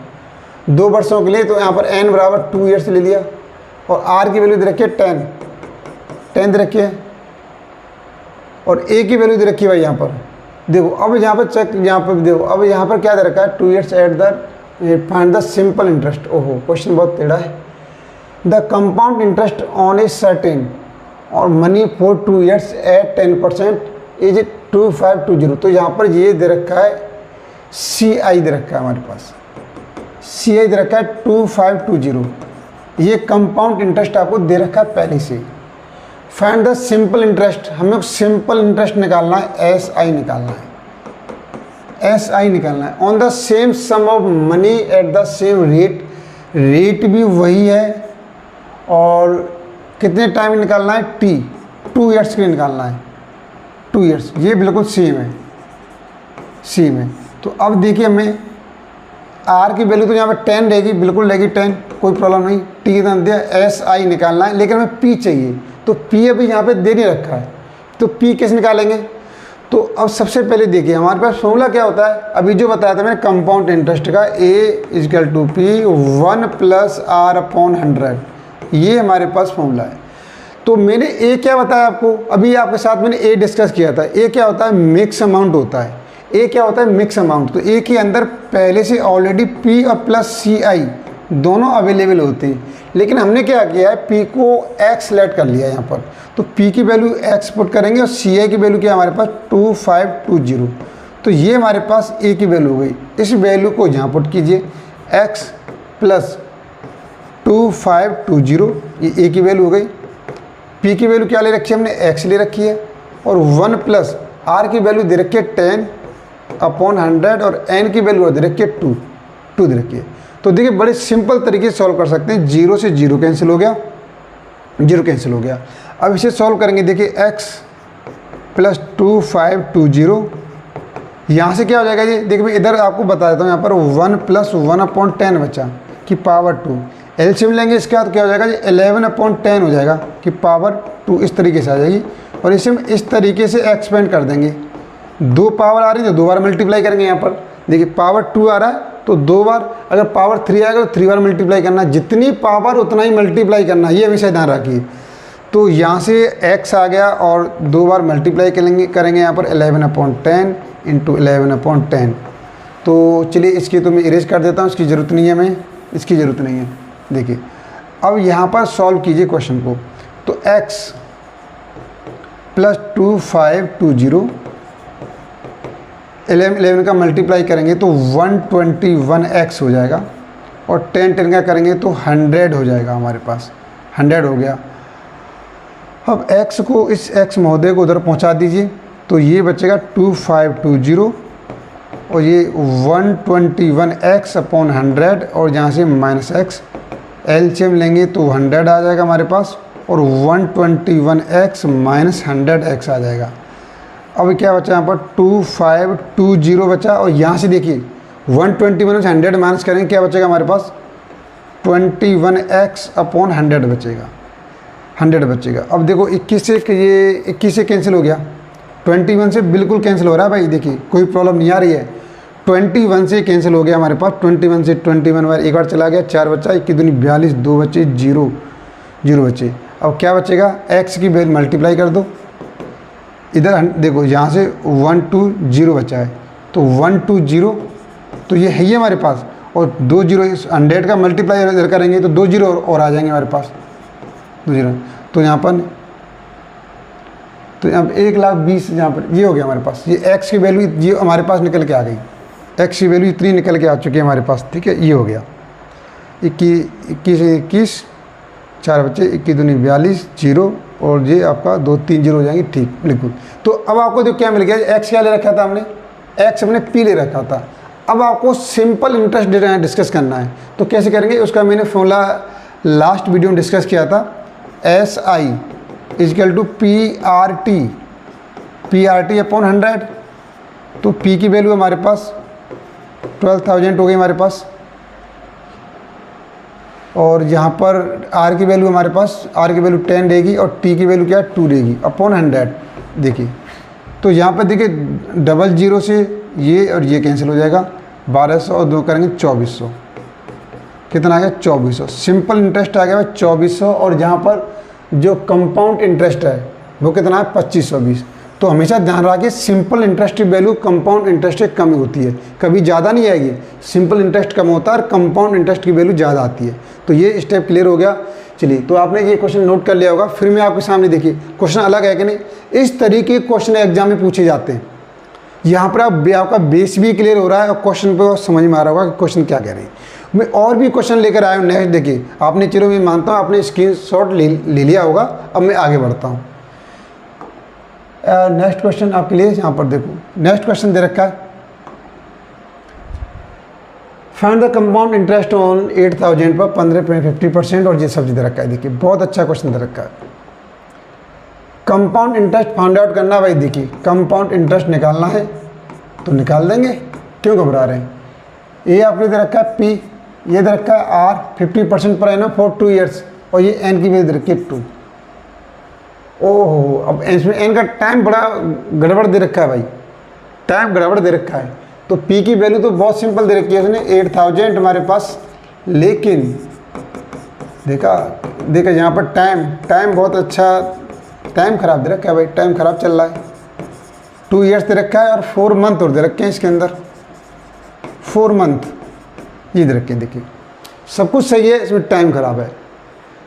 2 वर्षों के लिए, तो यहाँ पर एन बराबर 2 ईयर्स ले लिया। और आर की वैल्यू दे रखी है 10 दे रखी है, और ए की वैल्यू दे रखी है भाई यहाँ पर। देखो अब यहाँ पर चेक, यहाँ पर देखो अब यहाँ पर क्या दे रखा है, 2 years at the find the simple interest. ओहो क्वेश्चन बहुत टेढ़ा है। The compound interest on a certain or money for 2 years at 10% is 2520। तो यहाँ पर ये दे रखा है सी आई दे रखा है हमारे पास, सी आई दे रखा है 2520। ये कंपाउंड इंटरेस्ट आपको दे रखा है पहले से। फाइंड द सिंपल इंटरेस्ट, हमें सिंपल इंटरेस्ट निकालना है, एस आई निकालना है, एस आई निकालना है। On the same sum of money at the same rate, rate भी वही है, और कितने टाइम निकालना है, टी 2 ईयर्स के लिए निकालना है, 2 ईयर्स, ये बिल्कुल सेम है, सेम है। तो अब देखिए हमें आर की वैल्यू तो यहाँ पर 10 रहेगी, बिल्कुल रहेगी 10, कोई प्रॉब्लम नहीं। टी दे दिया, एस आई निकालना है, लेकिन हमें पी चाहिए, तो पी अभी यहाँ पे दे नहीं रखा है, तो पी कैसे निकालेंगे। तो अब सबसे पहले देखिए हमारे पास फॉर्मूला क्या होता है, अभी जो बताया था मैंने कंपाउंड इंटरेस्ट का, ए इजकल टू पी 1 + R/100, ये हमारे पास फॉर्मूला है। तो मैंने ए क्या बताया आपको, अभी आपके साथ मैंने ए डिस्कस किया था। ए क्या होता है, मिक्स अमाउंट होता है। ए क्या होता है, मिक्स अमाउंट। तो ए के अंदर पहले से ऑलरेडी पी और प्लस सी आई दोनों अवेलेबल होते हैं, लेकिन हमने क्या किया है, P को X सेलेक्ट कर लिया है यहाँ पर, तो P की वैल्यू X पुट करेंगे और CA की वैल्यू क्या हमारे पास 2520, तो ये हमारे पास A की वैल्यू हो गई। इस वैल्यू को यहाँ पुट कीजिए, X प्लस 2520, ये A की वैल्यू हो गई। P की वैल्यू क्या ले रखी है हमने, X ले रखी है, और 1 प्लस R की वैल्यू दे रखी है 10/100 और N की वैल्यू दे रखी है 2 दे रखी है। तो देखिए बड़े सिंपल तरीके से सॉल्व कर सकते हैं। 0 से 0 कैंसिल हो गया, 0 कैंसिल हो गया। अब इसे सॉल्व करेंगे, देखिए x प्लस 2520, यहाँ से क्या हो जाएगा, ये देखिए मैं इधर आपको बता देता हूँ, यहाँ पर 1 प्लस 1/10 बचा कि पावर 2, एलसीएम लेंगे इसका तो क्या हो जाएगा, ये 11/10 हो जाएगा कि पावर 2, इस तरीके से आ जाएगी। और इसे हम इस तरीके से एक्सपेंड कर देंगे, 2 पावर आ रही है तो 2 बार मल्टीप्लाई करेंगे। यहाँ पर देखिए पावर 2 आ रहा है तो 2 बार, अगर पावर 3 आएगा तो 3 बार मल्टीप्लाई करना, जितनी पावर उतना ही मल्टीप्लाई करना, ये हमेशा ध्यान रखिए। तो यहाँ से x आ गया और 2 बार मल्टीप्लाई करेंगे यहाँ पर 11/10 इंटू 11/10। तो चलिए इसकी तो मैं इरेज कर देता हूँ, इसकी ज़रूरत नहीं है, हमें इसकी ज़रूरत नहीं है। देखिए अब यहाँ पर सॉल्व कीजिए क्वेश्चन को, तो x प्लस 2520 11 का मल्टीप्लाई करेंगे तो 121x हो जाएगा, और 10 का करेंगे तो 100 हो जाएगा, हमारे पास 100 हो गया। अब x को, इस x महोदय को उधर पहुंचा दीजिए, तो ये बचेगा 2520 और ये 121x/100 और यहाँ से माइनस x, एलसीएम लेंगे तो 100 आ जाएगा हमारे पास, और 121x माइनस 100x आ जाएगा। अब क्या बचा यहाँ पर 2520 बचा, और यहाँ से देखिए 121 से 100 माइनस करेंगे, क्या बचेगा हमारे पास 21x/100 बचेगा, 100 बचेगा। अब देखो 21 से ये 21 से कैंसिल हो गया, 21 से बिल्कुल कैंसिल हो रहा है भाई, देखिए कोई प्रॉब्लम नहीं आ रही है। 21 से कैंसिल हो गया हमारे पास, 21 से 21 बार एक बार चला गया, 4 बचा, 21 दूनी 42, 2 बचे, 0 बचे। अब क्या बचेगा, x की वैल्यू मल्टीप्लाई कर दो, इधर देखो यहाँ से 120 बचा है, तो 120 तो ये है ही हमारे पास, और 2 0 100 का मल्टीप्लाई इधर करेंगे तो 2 0 और आ जाएंगे हमारे पास, 2 0। तो यहाँ पर 1,20,000 यहाँ पर ये हो गया हमारे पास, ये x की वैल्यू ये हमारे पास निकल के आ गई, x की वैल्यू इतनी निकल के आ चुकी है हमारे पास, ठीक है। ये हो गया 21 4 बच्चे, 21 दूनी 42, 0 और ये आपका 2 3 0 हो जाएंगे, ठीक बिल्कुल। तो अब आपको जो क्या मिल गया, x क्या ले रखा था हमने, x हमने p ले रखा था। अब आपको सिंपल इंटरेस्ट डिस्कस करना है, तो कैसे करेंगे, उसका मैंने फॉर्मूला लास्ट वीडियो में डिस्कस किया था, SI = PRT/100। तो p की वैल्यू हमारे पास 12,000 हो गई हमारे पास, और यहाँ पर r की वैल्यू हमारे पास, r की वैल्यू 10 रहेगी और t की वैल्यू क्या है 2 रहेगी अपॉन 100। देखिए तो यहाँ पर देखिए 00 से ये और ये कैंसिल हो जाएगा, 1200 और 2 करेंगे 2400, कितना आ गया 2400। सिंपल इंटरेस्ट आ गया 2400, और जहाँ पर जो कंपाउंड इंटरेस्ट है वो कितना है 2520। तो हमेशा ध्यान रखिए सिंपल इंटरेस्ट की वैल्यू कंपाउंड इंटरेस्ट से कम होती है, कभी ज़्यादा नहीं आएगी। सिंपल इंटरेस्ट कम होता है और कंपाउंड इंटरेस्ट की वैल्यू ज़्यादा आती है। तो ये स्टेप क्लियर हो गया। चलिए, तो आपने ये क्वेश्चन नोट कर लिया होगा। फिर मैं आपके सामने देखिए क्वेश्चन अलग है कि नहीं, इस तरीके के क्वेश्चन एग्जाम में पूछे जाते हैं। यहाँ पर आपका बेस भी क्लियर हो रहा है और क्वेश्चन पर समझ में आ रहा होगा कि क्वेश्चन क्या कह रहे हैं। मैं और भी क्वेश्चन लेकर आया हूँ नेक्स्ट। देखिए आपने, चलो मैं मानता हूँ आपने स्क्रीनशॉट ले लिया होगा। अब मैं आगे बढ़ता हूँ। नेक्स्ट क्वेश्चन आपके लिए यहाँ पर देखो, नेक्स्ट क्वेश्चन दे रखा है, find the compound interest on 8000 पर 15.50%, और ये सब दे रखा है। देखिए बहुत अच्छा क्वेश्चन दे रखा है। कंपाउंड इंटरेस्ट फाइंड आउट करना है भाई। देखिए कंपाउंड इंटरेस्ट निकालना है तो निकाल देंगे, क्यों घबरा रहे हैं। ये आपने दे रखा है P, ये दे रखा है R 50% per annum for 2 years, और ये N की वैल्यू दे रखी है 2। ओहो, अब इसमें N का टाइम बड़ा गड़बड़ दे रखा है भाई, टाइम गड़बड़ दे रखा है। तो P की वैल्यू तो बहुत सिंपल दे रखी है इसने 8000 हमारे पास, लेकिन देखा यहाँ पर टाइम बहुत अच्छा, टाइम ख़राब दे रखा है भाई, टाइम ख़राब चल रहा है। 2 ईयर्स दे रखा है और 4 मंथ और दे रखे हैं इसके अंदर, 4 मंथ ये दे रखे हैं। देखिए सब कुछ सही है, इसमें टाइम ख़राब है।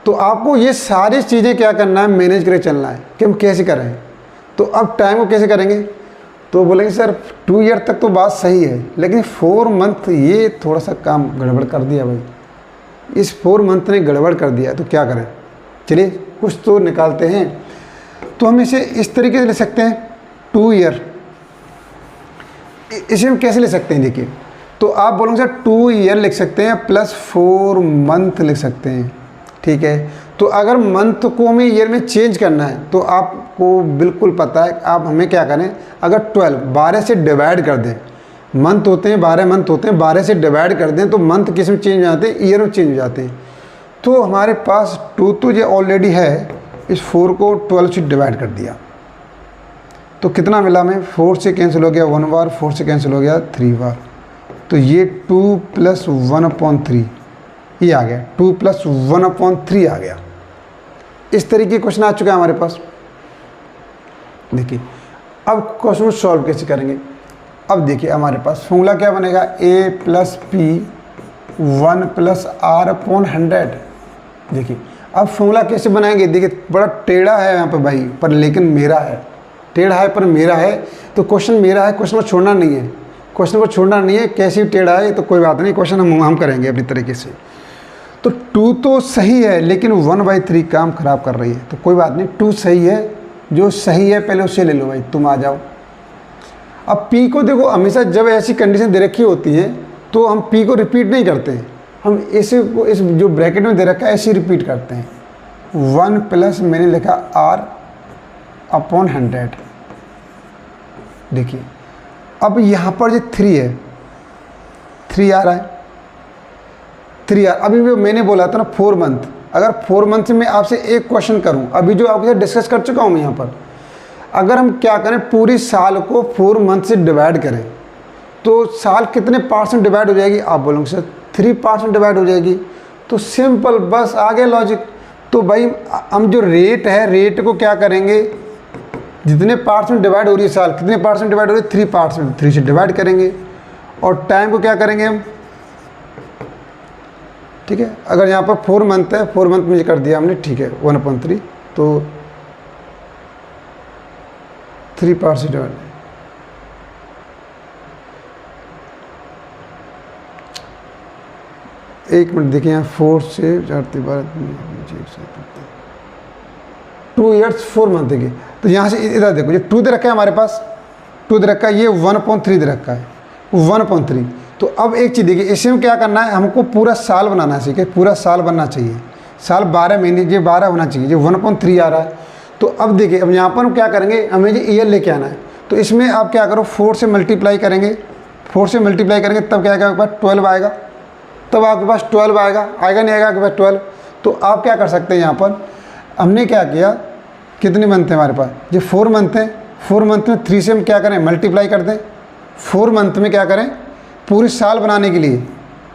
तो आपको ये सारी चीज़ें क्या करना है, मैनेज करके चलना है कि हम कैसे करें। तो अब टाइम को कैसे करेंगे, तो बोलेंगे सर 2 ईयर तक तो बात सही है, लेकिन 4 मंथ ये थोड़ा सा काम गड़बड़ कर दिया भाई, इस 4 मंथ ने गड़बड़ कर दिया, तो क्या करें। चलिए कुछ तो निकालते हैं। तो हम इसे इस तरीके से ले सकते हैं 2 ईयर, इसे हम कैसे ले सकते हैं, देखिए। तो आप बोलोगे सर 2 ईयर लिख सकते हैं प्लस 4 मंथ लिख सकते हैं, ठीक है। तो अगर मंथ को हमें ईयर में चेंज करना है तो आपको बिल्कुल पता है आप हमें क्या करें, अगर 12 से डिवाइड कर दें, मंथ होते हैं 12 मंथ होते हैं, 12 से डिवाइड कर दें तो मंथ किस में चेंज हो जाते हैं, ईयर में चेंज हो जाते हैं। तो हमारे पास 2 तो ये ऑलरेडी है, इस 4 को 12 से डिवाइड कर दिया तो कितना मिला हमें, 4 से कैंसिल हो गया 1 बार, 4 से कैंसिल हो गया 3 बार, तो ये 2 + 1/3 ये आ गया, 2 + 1/3 आ गया। इस तरीके क्वेश्चन आ चुका है हमारे पास। देखिए अब क्वेश्चन सॉल्व कैसे करेंगे। अब देखिए हमारे पास फॉर्मूला क्या बनेगा, a + p 1 + r/100। देखिए अब फॉर्मूला कैसे बनाएंगे, देखिए बड़ा टेढ़ा है यहाँ पे भाई, पर लेकिन मेरा है, टेढ़ा है पर मेरा है, तो क्वेश्चन मेरा है, क्वेश्चन को छोड़ना नहीं है, क्वेश्चन को छोड़ना नहीं है। कैसे भी टेढ़ा है तो कोई बात नहीं, क्वेश्चन हम करेंगे अपनी तरीके से। तो 2 तो सही है लेकिन 1/3 काम ख़राब कर रही है, तो कोई बात नहीं, 2 सही है, जो सही है पहले उससे ले लो भाई, तुम आ जाओ। अब p को देखो, हमेशा जब ऐसी कंडीशन दे रखी होती है तो हम p को रिपीट नहीं करते हैं, हम इसे को इस जो ब्रैकेट में दे रखा है ऐसे रिपीट करते हैं। 1 + मैंने लिखा r/100। देखिए अब यहाँ पर जो 3 है, 3 आ रहा है, 3 अभी भी मैंने बोला था ना 4 मंथ, अगर 4 मंथ में आपसे एक क्वेश्चन करूं, अभी जो आपके साथ डिस्कस कर चुका हूं मैं यहाँ पर, अगर हम क्या करें पूरी साल को 4 मंथ से डिवाइड करें तो साल कितने % डिवाइड हो जाएगी, आप बोलोगे सर 3% डिवाइड हो जाएगी। तो सिंपल, बस आ गया लॉजिक। तो भाई हम जो रेट है, रेट को क्या करेंगे, जितने पार्ट्स में डिवाइड हो रही है साल, कितने पार्ट्स में डिवाइड हो रही है, 3 पार्ट्स में, 3 से डिवाइड करेंगे। और टाइम को क्या करेंगे हम, ठीक है, अगर यहाँ पर 4 मंथ है, 4 मंथ में कर दिया हमने, ठीक है, 1/3, तो 3 पार्ट से डिवाइड। एक मिनट देखिए, यहाँ 4 से 4 12 2 ईयर्स 4 मंथ देखिए। तो यहाँ से इधर देखो, ये 2 दे रखा है हमारे पास, 2 दे रखा है, ये 1/3 दे रखा है, 1/3। तो अब एक चीज़ देखिए, इसमें क्या करना है, हमको पूरा साल बनाना है, ठीक है, पूरा साल बनना चाहिए, साल 12 महीने, ये 12 होना चाहिए, ये 1/3 आ रहा है। तो अब देखिए, अब यहाँ पर हम क्या करेंगे, हमें ये ईयर लेके आना है। तो इसमें आप क्या करो, 4 से मल्टीप्लाई करेंगे, 4 से मल्टीप्लाई करेंगे तब क्या आएगा, आपके पास 12 आएगा, तब आपके पास 12 आएगा, आएगा नहीं आएगा आपके पास 12। तो आप क्या कर सकते हैं, यहाँ पर हमने क्या किया, कितने मंथ है हमारे पास, ये 4 मंथ है, 4 मंथ में 3 से हम क्या करें, मल्टीप्लाई कर दें। 4 मंथ में क्या करें, पूरी साल बनाने के लिए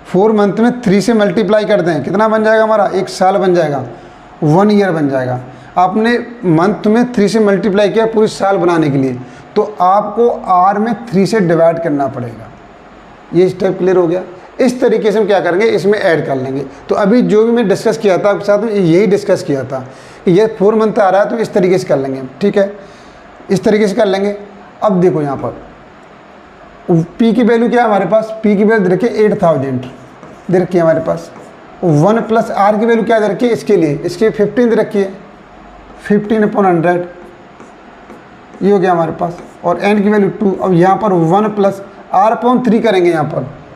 4 मंथ में 3 से मल्टीप्लाई कर दें, कितना बन जाएगा हमारा, 1 साल बन जाएगा, 1 ईयर बन जाएगा। आपने मंथ में 3 से मल्टीप्लाई किया पूरी साल बनाने के लिए, तो आपको आर में 3 से डिवाइड करना पड़ेगा। ये स्टेप क्लियर हो गया। इस तरीके से हम क्या करेंगे, इसमें ऐड कर लेंगे। तो अभी जो भी मैं डिस्कस किया था आपके साथ में, यही डिस्कस किया था कि ये 4 मंथ आ रहा है तो इस तरीके से कर लेंगे, ठीक है, इस तरीके से कर लेंगे। अब देखो यहाँ पर P की वैल्यू क्या है हमारे पास, P की वैल्यू दे रखी है 8000 दे रखी है हमारे पास। 1 + R की वैल्यू क्या दे रखी है, इसके लिए, इसके 15 दे रखी है, 15/100 ये हो गया हमारे पास। और n की वैल्यू 2। अब यहाँ पर 1 + R/3 करेंगे,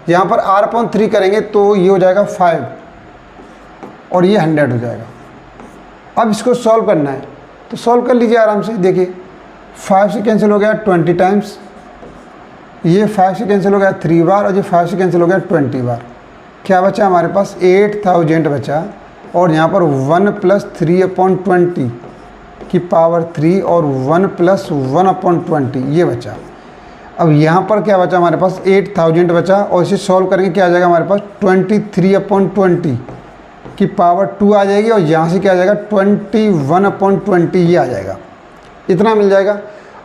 यहाँ पर R/3 करेंगे तो ये हो जाएगा 5 और ये 100 हो जाएगा। अब इसको सॉल्व करना है तो सॉल्व कर लीजिए आराम से। देखिए 5 से कैंसिल हो गया 20 टाइम्स, ये 5 से कैंसिल हो गया 3 बार, और ये 5 से कैंसिल हो गया 20 बार। क्या बचा हमारे पास, 8000 बचा। और यहाँ पर 1 + 3/20 की पावर 3 और 1 + 1/20 ये बचा। अब यहाँ पर क्या बचा हमारे पास, 8000 बचा, और इसे सॉल्व करेंगे क्या आ जाएगा हमारे पास, 23/20 की पावर 2 आ जाएगी, और यहाँ से क्या आ जाएगा 21/20 ये आ जाएगा, इतना मिल जाएगा।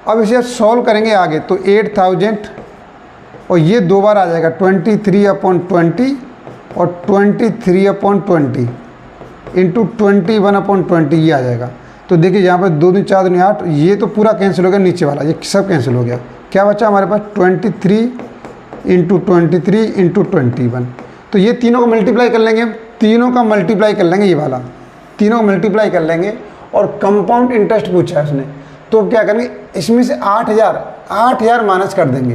अब इसे सॉल्व करेंगे आगे तो 8000 और ये 2 बार आ जाएगा 23/20 और 23/20 इंटू 21/20 ये आ जाएगा। तो देखिए यहाँ पर 2 दूनी 4 दूनी 8, ये तो पूरा कैंसिल हो गया, नीचे वाला ये सब कैंसिल हो गया। क्या बचा हमारे पास 23 इंटू 23 इंटू 21। तो ये तीनों को मल्टीप्लाई कर लेंगे, तीनों का मल्टीप्लाई कर लेंगे, ये वाला तीनों को मल्टीप्लाई कर लेंगे। और कंपाउंड इंटरेस्ट पूछा है उसने, तो क्या करेंगे इसमें से 8,000 माइनस कर देंगे।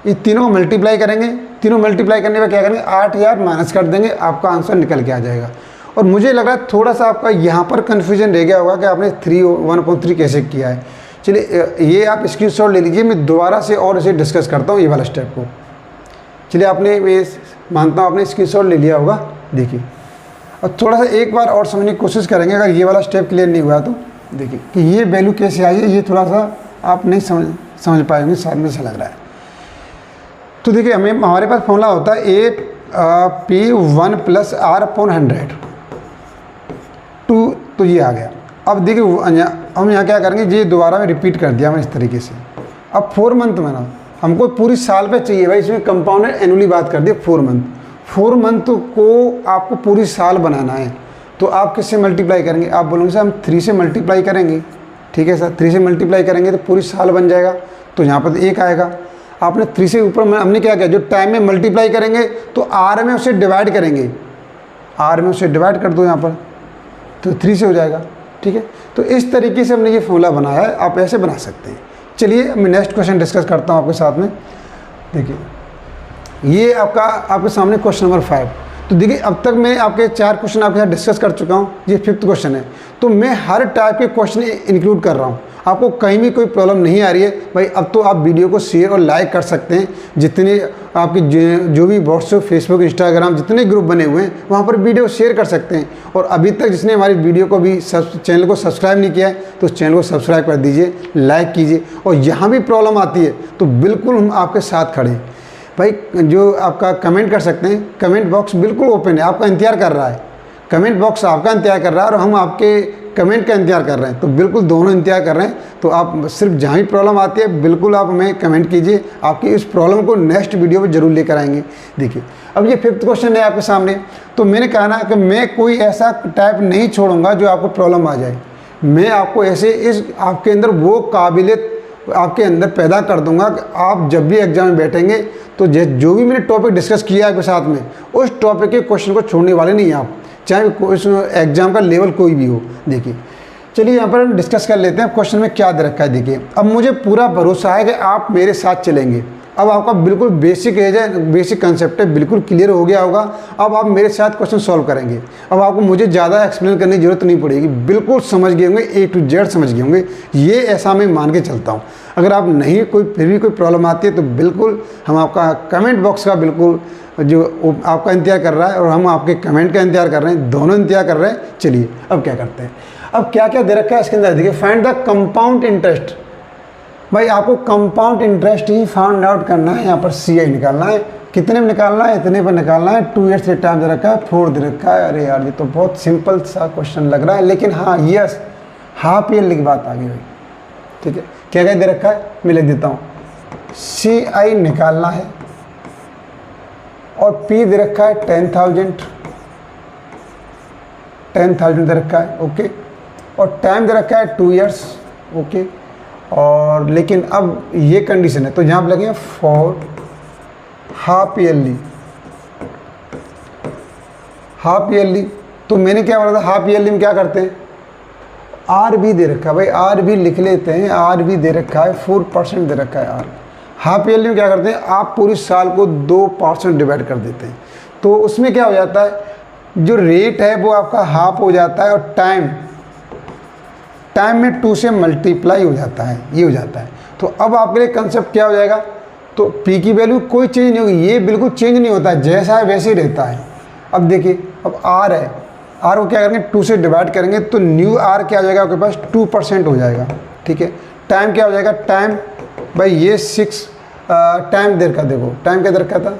ये तीनों को मल्टीप्लाई करेंगे, तीनों मल्टीप्लाई करने पर क्या करेंगे 8,000 माइनस कर देंगे, आपका आंसर निकल के आ जाएगा। और मुझे लग रहा है थोड़ा सा आपका यहाँ पर कन्फ्यूजन रह गया होगा कि आपने 1/3 कैसे किया है। चलिए ये आप स्क्रीनशॉट ले लीजिए, मैं दोबारा से और इसे डिस्कस करता हूँ ये वाला स्टेप को। चलिए आपने, मैं मानता हूँ आपने स्क्रीनशॉट ले लिया होगा। देखिए और थोड़ा सा एक बार और समझने की कोशिश करेंगे, अगर ये वाला स्टेप क्लियर नहीं हुआ तो देखिए कि ये वैल्यू कैसे आई है, ये थोड़ा सा आप नहीं समझ पाएंगे, शायद मुझे ऐसा लग रहा है। तो देखिए हमारे पास फॉर्मूला होता है AP1 + R/100 2, तो ये आ गया। अब देखिए हम यहाँ क्या करेंगे, ये दोबारा में रिपीट कर दिया मैंने इस तरीके से। अब 4 मंथ में ना हमको पूरी साल पे चाहिए भाई, इसमें कंपाउंडेड एनुअली बात कर दी। 4 मंथ को आपको पूरी साल बनाना है, तो आप किससे मल्टीप्लाई करेंगे, आप बोलोगे सर हम 3 से मल्टीप्लाई करेंगे। ठीक है सर, 3 से मल्टीप्लाई करेंगे तो पूरी साल बन जाएगा, तो यहाँ पर 1 आएगा। आपने 3 से ऊपर हमने क्या किया, जो टाइम में मल्टीप्लाई करेंगे तो R में उसे डिवाइड करेंगे, R में उसे डिवाइड कर दो यहाँ पर, तो 3 से हो जाएगा। ठीक है, तो इस तरीके से हमने ये फॉर्मूला बनाया है, आप ऐसे बना सकते हैं। चलिए मैं नेक्स्ट क्वेश्चन डिस्कस करता हूँ आपके साथ में। देखिए ये आपके सामने क्वेश्चन नंबर 5। तो देखिए अब तक मैं आपके 4 क्वेश्चन आपके साथ डिस्कस कर चुका हूँ, ये 5th क्वेश्चन है। तो मैं हर टाइप के क्वेश्चन इंक्लूड कर रहा हूँ, आपको कहीं भी कोई प्रॉब्लम नहीं आ रही है भाई। अब तो आप वीडियो को शेयर और लाइक कर सकते हैं, जितने आपके जो भी व्हाट्सएप, फेसबुक, इंस्टाग्राम जितने ग्रुप बने हुए हैं वहाँ पर वीडियो शेयर कर सकते हैं। और अभी तक जिसने हमारी वीडियो को भी चैनल को सब्सक्राइब नहीं किया है तो उस चैनल को सब्सक्राइब कर दीजिए, लाइक कीजिए। और यहाँ भी प्रॉब्लम आती है तो बिल्कुल हम आपके साथ खड़े हैं भाई। जो आपका कमेंट कर सकते हैं, कमेंट बॉक्स बिल्कुल ओपन है, आपका इंतजार कर रहा है। कमेंट बॉक्स आपका इंतजार कर रहा है और हम आपके कमेंट का इंतजार कर रहे हैं, तो बिल्कुल दोनों इंतजार कर रहे हैं। तो आप सिर्फ जहाँ भी प्रॉब्लम आती है बिल्कुल आप हमें कमेंट कीजिए, आपकी इस प्रॉब्लम को नेक्स्ट वीडियो में ज़रूर लेकर आएंगे। देखिए अब ये 5th क्वेश्चन है आपके सामने। तो मैंने कहा ना कि मैं कोई ऐसा टाइप नहीं छोड़ूंगा जो आपको प्रॉब्लम आ जाए। मैं आपको ऐसे आपके अंदर वो काबिलियत आपके अंदर पैदा कर दूंगा कि आप जब भी एग्जाम में बैठेंगे तो जो भी मैंने टॉपिक डिस्कस किया है आपके साथ में, उस टॉपिक के क्वेश्चन को छोड़ने वाले नहीं हैं आप, चाहे उस एग्जाम का लेवल कोई भी हो। देखिए चलिए यहाँ पर हम डिस्कस कर लेते हैं क्वेश्चन में क्या दे रखा है। देखिए अब मुझे पूरा भरोसा है कि आप मेरे साथ चलेंगे। अब आपका बिल्कुल बेसिक कंसेप्ट है, बिल्कुल क्लियर हो गया होगा। अब आप मेरे साथ क्वेश्चन सॉल्व करेंगे। अब आपको मुझे ज़्यादा एक्सप्लेन करने की जरूरत नहीं पड़ेगी, बिल्कुल समझ गए होंगे, A to Z समझ गए होंगे। ये ऐसा मैं मान के चलता हूँ। अगर आप नहीं फिर भी कोई प्रॉब्लम आती है तो बिल्कुल हम आपका कमेंट बॉक्स का बिल्कुल जो आपका इंतजार कर रहा है और हम आपके कमेंट का इंतजार कर रहे हैं, दोनों इंतजार कर रहे हैं। चलिए अब क्या करते हैं, अब क्या क्या दे रखा है इसके अंदर। देखिए फाइंड द कंपाउंड इंटरेस्ट। भाई आपको कंपाउंड इंटरेस्ट ही फाइंड आउट करना है, यहाँ पर CI निकालना है। कितने में निकालना है, इतने पर निकालना है। 2 ईयर्स से टाइम दे रखा है, 4 दे रखा है। अरे यार ये तो बहुत सिंपल सा क्वेश्चन लग रहा है, लेकिन हाँ यस हाफ ईयरली की बात आ गई भाई। ठीक है, क्या क्या दे रखा है मैं लिख देता हूँ। CI निकालना है और P दे रखा है 10,000 दे रखा है। ओके, और टाइम दे रखा है 2 ईयर्स। ओके, और लेकिन अब ये कंडीशन है तो यहाँ पर लगेंगे फॉर हाफ ईयरली। तो मैंने क्या बोला था, हाफ ईयरली में क्या करते हैं, RB दे रखा है भाई, RB लिख लेते हैं। RB दे रखा है 4% दे रखा है R। हाफ ईयरली में क्या करते हैं, आप पूरी साल को 2% डिवाइड कर देते हैं। तो उसमें क्या हो जाता है, जो रेट है वो आपका हाफ हो जाता है और टाइम में 2 से मल्टीप्लाई हो जाता है, ये हो जाता है। तो अब आपके लिए कंसेप्ट क्या हो जाएगा, तो P की वैल्यू कोई चेंज नहीं होगी, ये बिल्कुल चेंज नहीं होता है, जैसा है वैसे ही रहता है। अब देखिए अब R है, R को क्या करेंगे 2 से डिवाइड करेंगे तो न्यू R क्या हो जाएगा आपके पास 2% हो जाएगा। ठीक है, टाइम क्या हो जाएगा, टाइम भाई ये 6 टाइम दे रखा, देखो टाइम क्या दे रखा था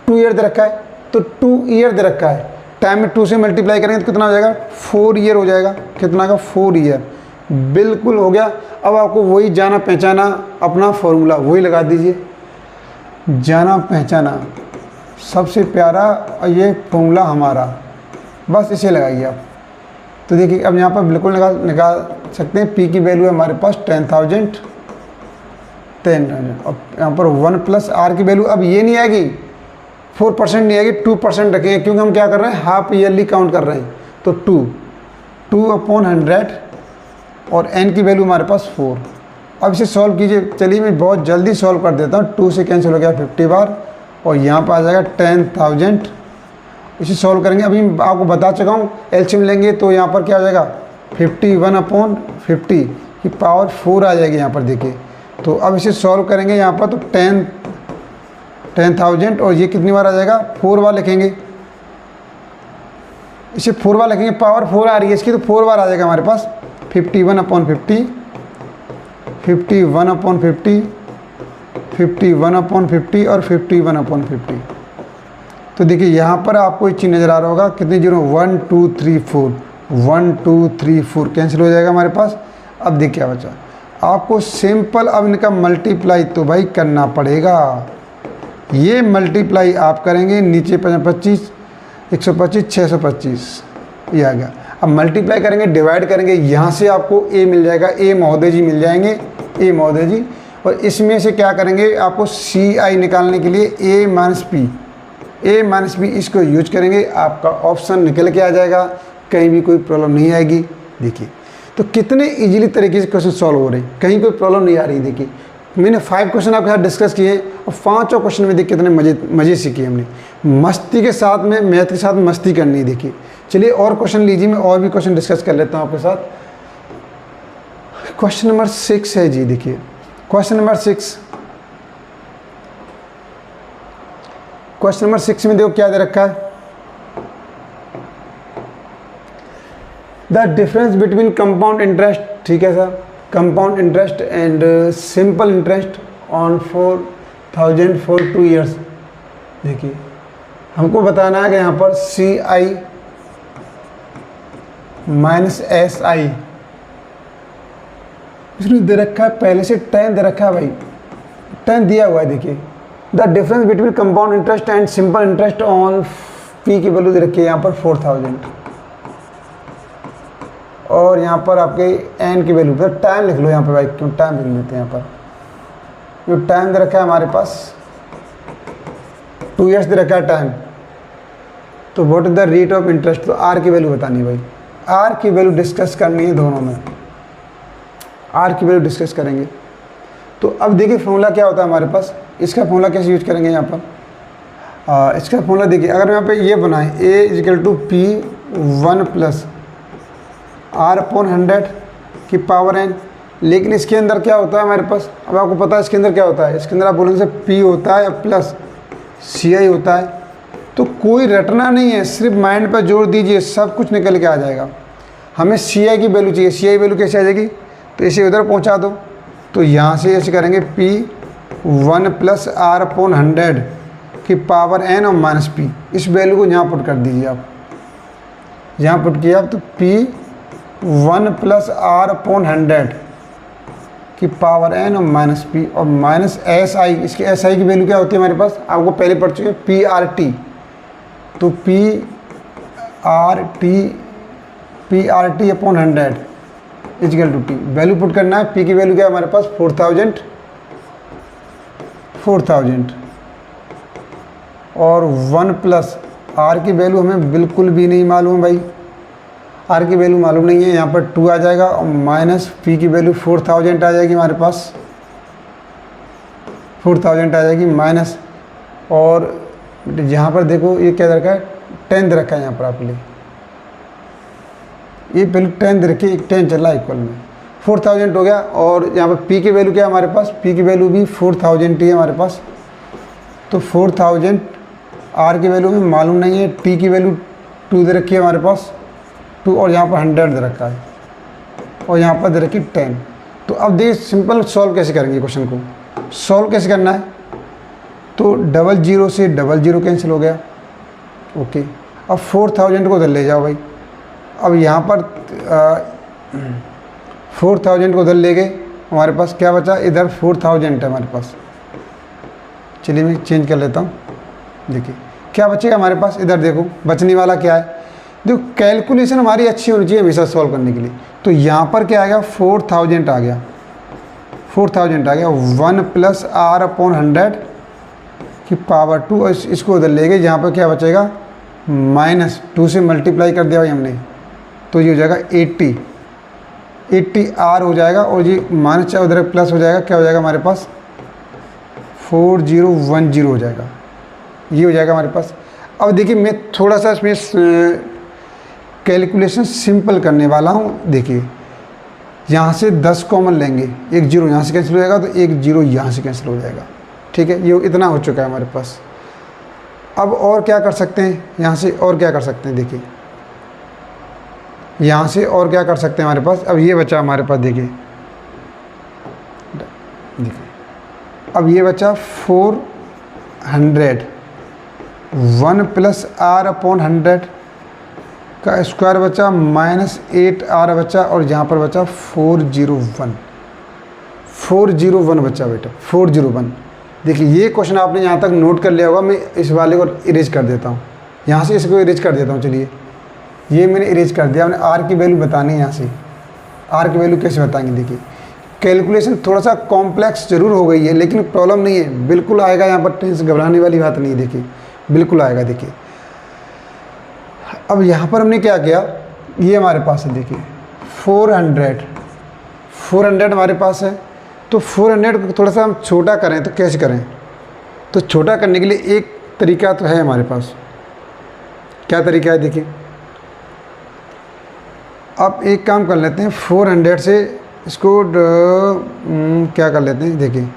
2 ईयर दे रखा है, तो 2 ईयर दे रखा है। टाइम में 2 से मल्टीप्लाई करेंगे तो कितना हो जाएगा 4 ईयर हो जाएगा। कितना का 4 ईयर, बिल्कुल हो गया। अब आपको वही जाना पहचाना अपना फॉर्मूला वही लगा दीजिए, जाना पहचाना सबसे प्यारा ये फॉर्मूला हमारा, बस इसे लगाइए आप। तो देखिए अब यहाँ पर बिल्कुल निकाल सकते हैं। पी की वैल्यू है हमारे पास 10,000 और यहाँ पर 1 प्लस आर की वैल्यू अब ये नहीं आएगी 4% नहीं आएगी, 2% रखेंगे, क्योंकि हम क्या कर रहे हैं, हाफ ईयरली काउंट कर रहे हैं। तो 2/100 और n की वैल्यू हमारे पास 4। अब इसे सॉल्व कीजिए। चलिए मैं बहुत जल्दी सॉल्व कर देता हूँ। 2 से कैंसिल हो गया 50 बार और यहाँ पर आ जाएगा 10,000। इसे सॉल्व करेंगे। अभी आपको बता चुका हूँ, एलसीएम लेंगे तो यहाँ पर क्या आ जाएगा 51/50 की पावर 4 आ जाएगी यहाँ पर देखिए। तो अब इसे सॉल्व करेंगे यहाँ पर, तो 10,000 और ये कितनी बार आ जाएगा 4 बार लिखेंगे। इसे 4 बार लिखेंगे, पावर 4 आ रही है इसकी, तो 4 बार आ जाएगा हमारे पास 51/50, 51/50, 51/50 और 51/50। तो देखिए यहाँ पर आपको एक चीज़ नज़र आ रहा होगा, कितनी जीरो, 1 2 3 4, 1 2 3 4 कैंसिल हो जाएगा हमारे पास। अब देखिए क्या बचा, आपको सिंपल अब इनका मल्टीप्लाई तो भाई करना पड़ेगा। ये मल्टीप्लाई आप करेंगे, नीचे 25, 125, 625 ये आ गया। अब मल्टीप्लाई करेंगे, डिवाइड करेंगे, यहाँ से आपको ए मिल जाएगा, ए महोदय जी मिल जाएंगे, ए महोदय जी। और इसमें से क्या करेंगे, आपको सी आई निकालने के लिए ए माइनस पी इसको यूज करेंगे, आपका ऑप्शन निकल के आ जाएगा, कहीं भी कोई प्रॉब्लम नहीं आएगी। देखिए तो कितने इजीली तरीके से क्वेश्चन सॉल्व हो रहे हैं, कहीं कोई प्रॉब्लम नहीं आ रही। देखिए मैंने 5 क्वेश्चन आपके साथ डिस्कस किए और 5 क्वेश्चन में देखिए कितने मज़े सीखे हमने। मस्ती के साथ में, मैथ के साथ मस्ती करनी है। देखिए चलिए और क्वेश्चन लीजिए, मैं और भी क्वेश्चन डिस्कस कर लेता हूँ आपके साथ। क्वेश्चन नंबर 6 है जी। देखिए क्वेश्चन नंबर 6 में देखो क्या दे रखा है, the difference between compound interest, ठीक है sir, compound interest and simple interest on 4,000 for 2 years. देखिए हमको बताना है कि यहाँ पर सी आई माइनस एस आई, इसमें दे रखा है पहले से 10 दे रखा है भाई, 10 दिया हुआ है। देखिए the difference between compound interest and simple interest on P की वैल्यू दे रखी है यहाँ पर 4,000 और यहाँ पर आपके एन की वैल्यू पर टाइम लिख लो यहाँ पर भाई, क्यों टाइम लिख लेते हैं यहाँ पर। जो टाइम दे रखा है हमारे पास 2 ईयर्स दे रखा है टाइम। तो what is the rate of interest, तो आर की वैल्यू बतानी है भाई, आर की वैल्यू डिस्कस करनी है दोनों में, आर की वैल्यू डिस्कस करेंगे। तो अब देखिए फॉर्मूला क्या होता है हमारे पास, इसका फॉर्मूला कैसे यूज करेंगे यहाँ पर। इसका फॉर्मूला देखिए, अगर यहाँ पे ये बनाएं A equal to P 1 plus R/100 की पावर n, लेकिन इसके अंदर क्या होता है हमारे पास, अब आपको पता है इसके अंदर क्या होता है, इसके अंदर आप बोलेंगे से P होता है प्लस CI होता है। तो कोई रटना नहीं है, सिर्फ माइंड पर जोर दीजिए, सब कुछ निकल के आ जाएगा। हमें CI की वैल्यू चाहिए, CI वैल्यू कैसे आ जाएगी, तो इसे उधर पहुंचा दो। तो यहाँ से ऐसे करेंगे P 1 प्लस R/100 की पावर n और माइनस P, इस वैल्यू को यहाँ पुट कर दीजिए आप, यहाँ पुट किया आप तो P 1 प्लस R/100 की पावर n और माइनस P और माइनस SI, इसकी SI की वैल्यू क्या होती है हमारे पास, आपको पहले पढ़ चुके हैं PRT। तो PRT/100 equal to T, value put करना है। P की वैल्यू क्या है हमारे पास 4,000 और 1 प्लस R की वैल्यू हमें बिल्कुल भी नहीं मालूम भाई, R की वैल्यू मालूम नहीं है, यहाँ पर 2 आ जाएगा और माइनस P की वैल्यू 4,000 आ जाएगी हमारे पास, 4,000 आ जाएगी माइनस, और यहाँ पर देखो ये क्या दे रखा है 10 दे रखा है यहाँ पर आपके लिए, ये पहले 10 दे रखी है, 10 चल रहा है इक्वल में, 4,000 हो गया। और यहाँ पर P की वैल्यू क्या है हमारे पास, P की वैल्यू भी 4,000 ही है हमारे पास। तो 4,000 R की वैल्यू हमें मालूम नहीं है, T की वैल्यू 2 दे रखी है हमारे पास 2, और यहाँ पर 100 दे रखा है और यहाँ पर दे रखी 10। तो अब देखिए सिंपल सॉल्व कैसे करेंगे क्वेश्चन को, सॉल्व कैसे करना है, तो 00 से 00 कैंसिल हो गया, ओके। अब 4,000 को उधर ले जाओ भाई, अब यहाँ पर 4,000 को उधर ले गए, हमारे पास क्या बचा, इधर 4,000 है हमारे पास। चलिए मैं चेंज कर लेता हूँ, देखिए क्या बचेगा हमारे पास, इधर देखो बचने वाला क्या है, देखो कैलकुलेशन हमारी अच्छी होनी चाहिए हमेशा सॉल्व करने के लिए। तो यहाँ पर क्या आ गया 4000 आ गया, 4000 आ गया, 1 + r/100 की पावर 2 और इसको उधर ले गए, यहाँ पर क्या बचेगा -2 से मल्टीप्लाई कर दिया भाई हमने, तो ये हो जाएगा 80 r हो जाएगा, और ये माइनस उधर प्लस हो जाएगा, क्या हो जाएगा हमारे पास 4010 हो जाएगा, ये हो जाएगा हमारे पास। अब देखिए मैं थोड़ा सा इसमें कैलकुलेशन सिंपल करने वाला हूँ। देखिए यहाँ से 10 कॉमन लेंगे, 1 0 यहाँ से कैंसिल हो जाएगा, तो 1 0 यहाँ से कैंसिल हो जाएगा, ठीक है, ये इतना हो चुका है हमारे पास। अब और क्या कर सकते हैं, यहाँ से और क्या कर सकते हैं, देखिए यहाँ से और क्या कर सकते हैं हमारे पास। अब ये बचा हमारे पास, देखिए अब ये बचा 400, 1 + r/100 का स्क्वायर बचा, -8r बचा, और यहाँ पर बचा 401 बचा बेटा, 401। देखिए ये क्वेश्चन आपने यहाँ तक नोट कर लिया होगा, मैं इस वाले को इरेज कर देता हूँ, यहाँ से इसको इरेज कर देता हूँ। चलिए ये मैंने इरेज कर दिया, हमने आर की वैल्यू बतानी है, यहाँ से आर की वैल्यू कैसे बताएंगे। देखिए कैलकुलेशन थोड़ा सा कॉम्प्लेक्स ज़रूर हो गई है, लेकिन प्रॉब्लम नहीं है, बिल्कुल आएगा, यहाँ पर टेंशन घबराने वाली बात नहीं है, देखिए बिल्कुल आएगा। देखिए अब यहाँ पर हमने क्या किया, ये हमारे पास है, देखिए 400 हमारे पास है, तो 400 को थोड़ा सा हम छोटा करें तो कैसे करें, तो छोटा करने के लिए एक तरीका तो है हमारे पास। क्या तरीका है, देखिए अब एक काम कर लेते हैं, 400 से इसको क्या कर लेते हैं, देखिए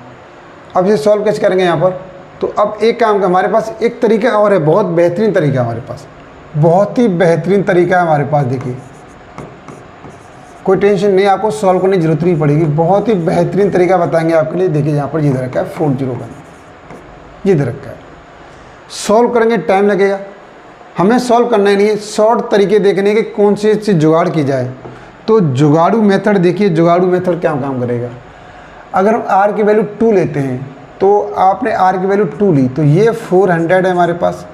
अब ये सॉल्व कैसे करेंगे यहाँ पर। तो अब एक काम का हमारे पास एक तरीका और है, बहुत बेहतरीन तरीका हमारे पास, बहुत ही बेहतरीन तरीका है हमारे पास। देखिए कोई टेंशन नहीं, आपको सॉल्व करने की जरूरत नहीं पड़ेगी, बहुत ही बेहतरीन तरीका बताएंगे आपके लिए। देखिए यहाँ पर ये रखा है 401, ये रखा है, सॉल्व करेंगे टाइम लगेगा, हमें सॉल्व करना ही नहीं है, शॉर्ट तरीके देखने के कौन से जुगाड़ की जाए। तो जुगाड़ू मेथड, देखिए जुगाड़ू मेथड क्या काम करेगा। अगर हम r की वैल्यू 2 लेते हैं, तो आपने r की वैल्यू 2 ली, तो ये 400 है हमारे पास,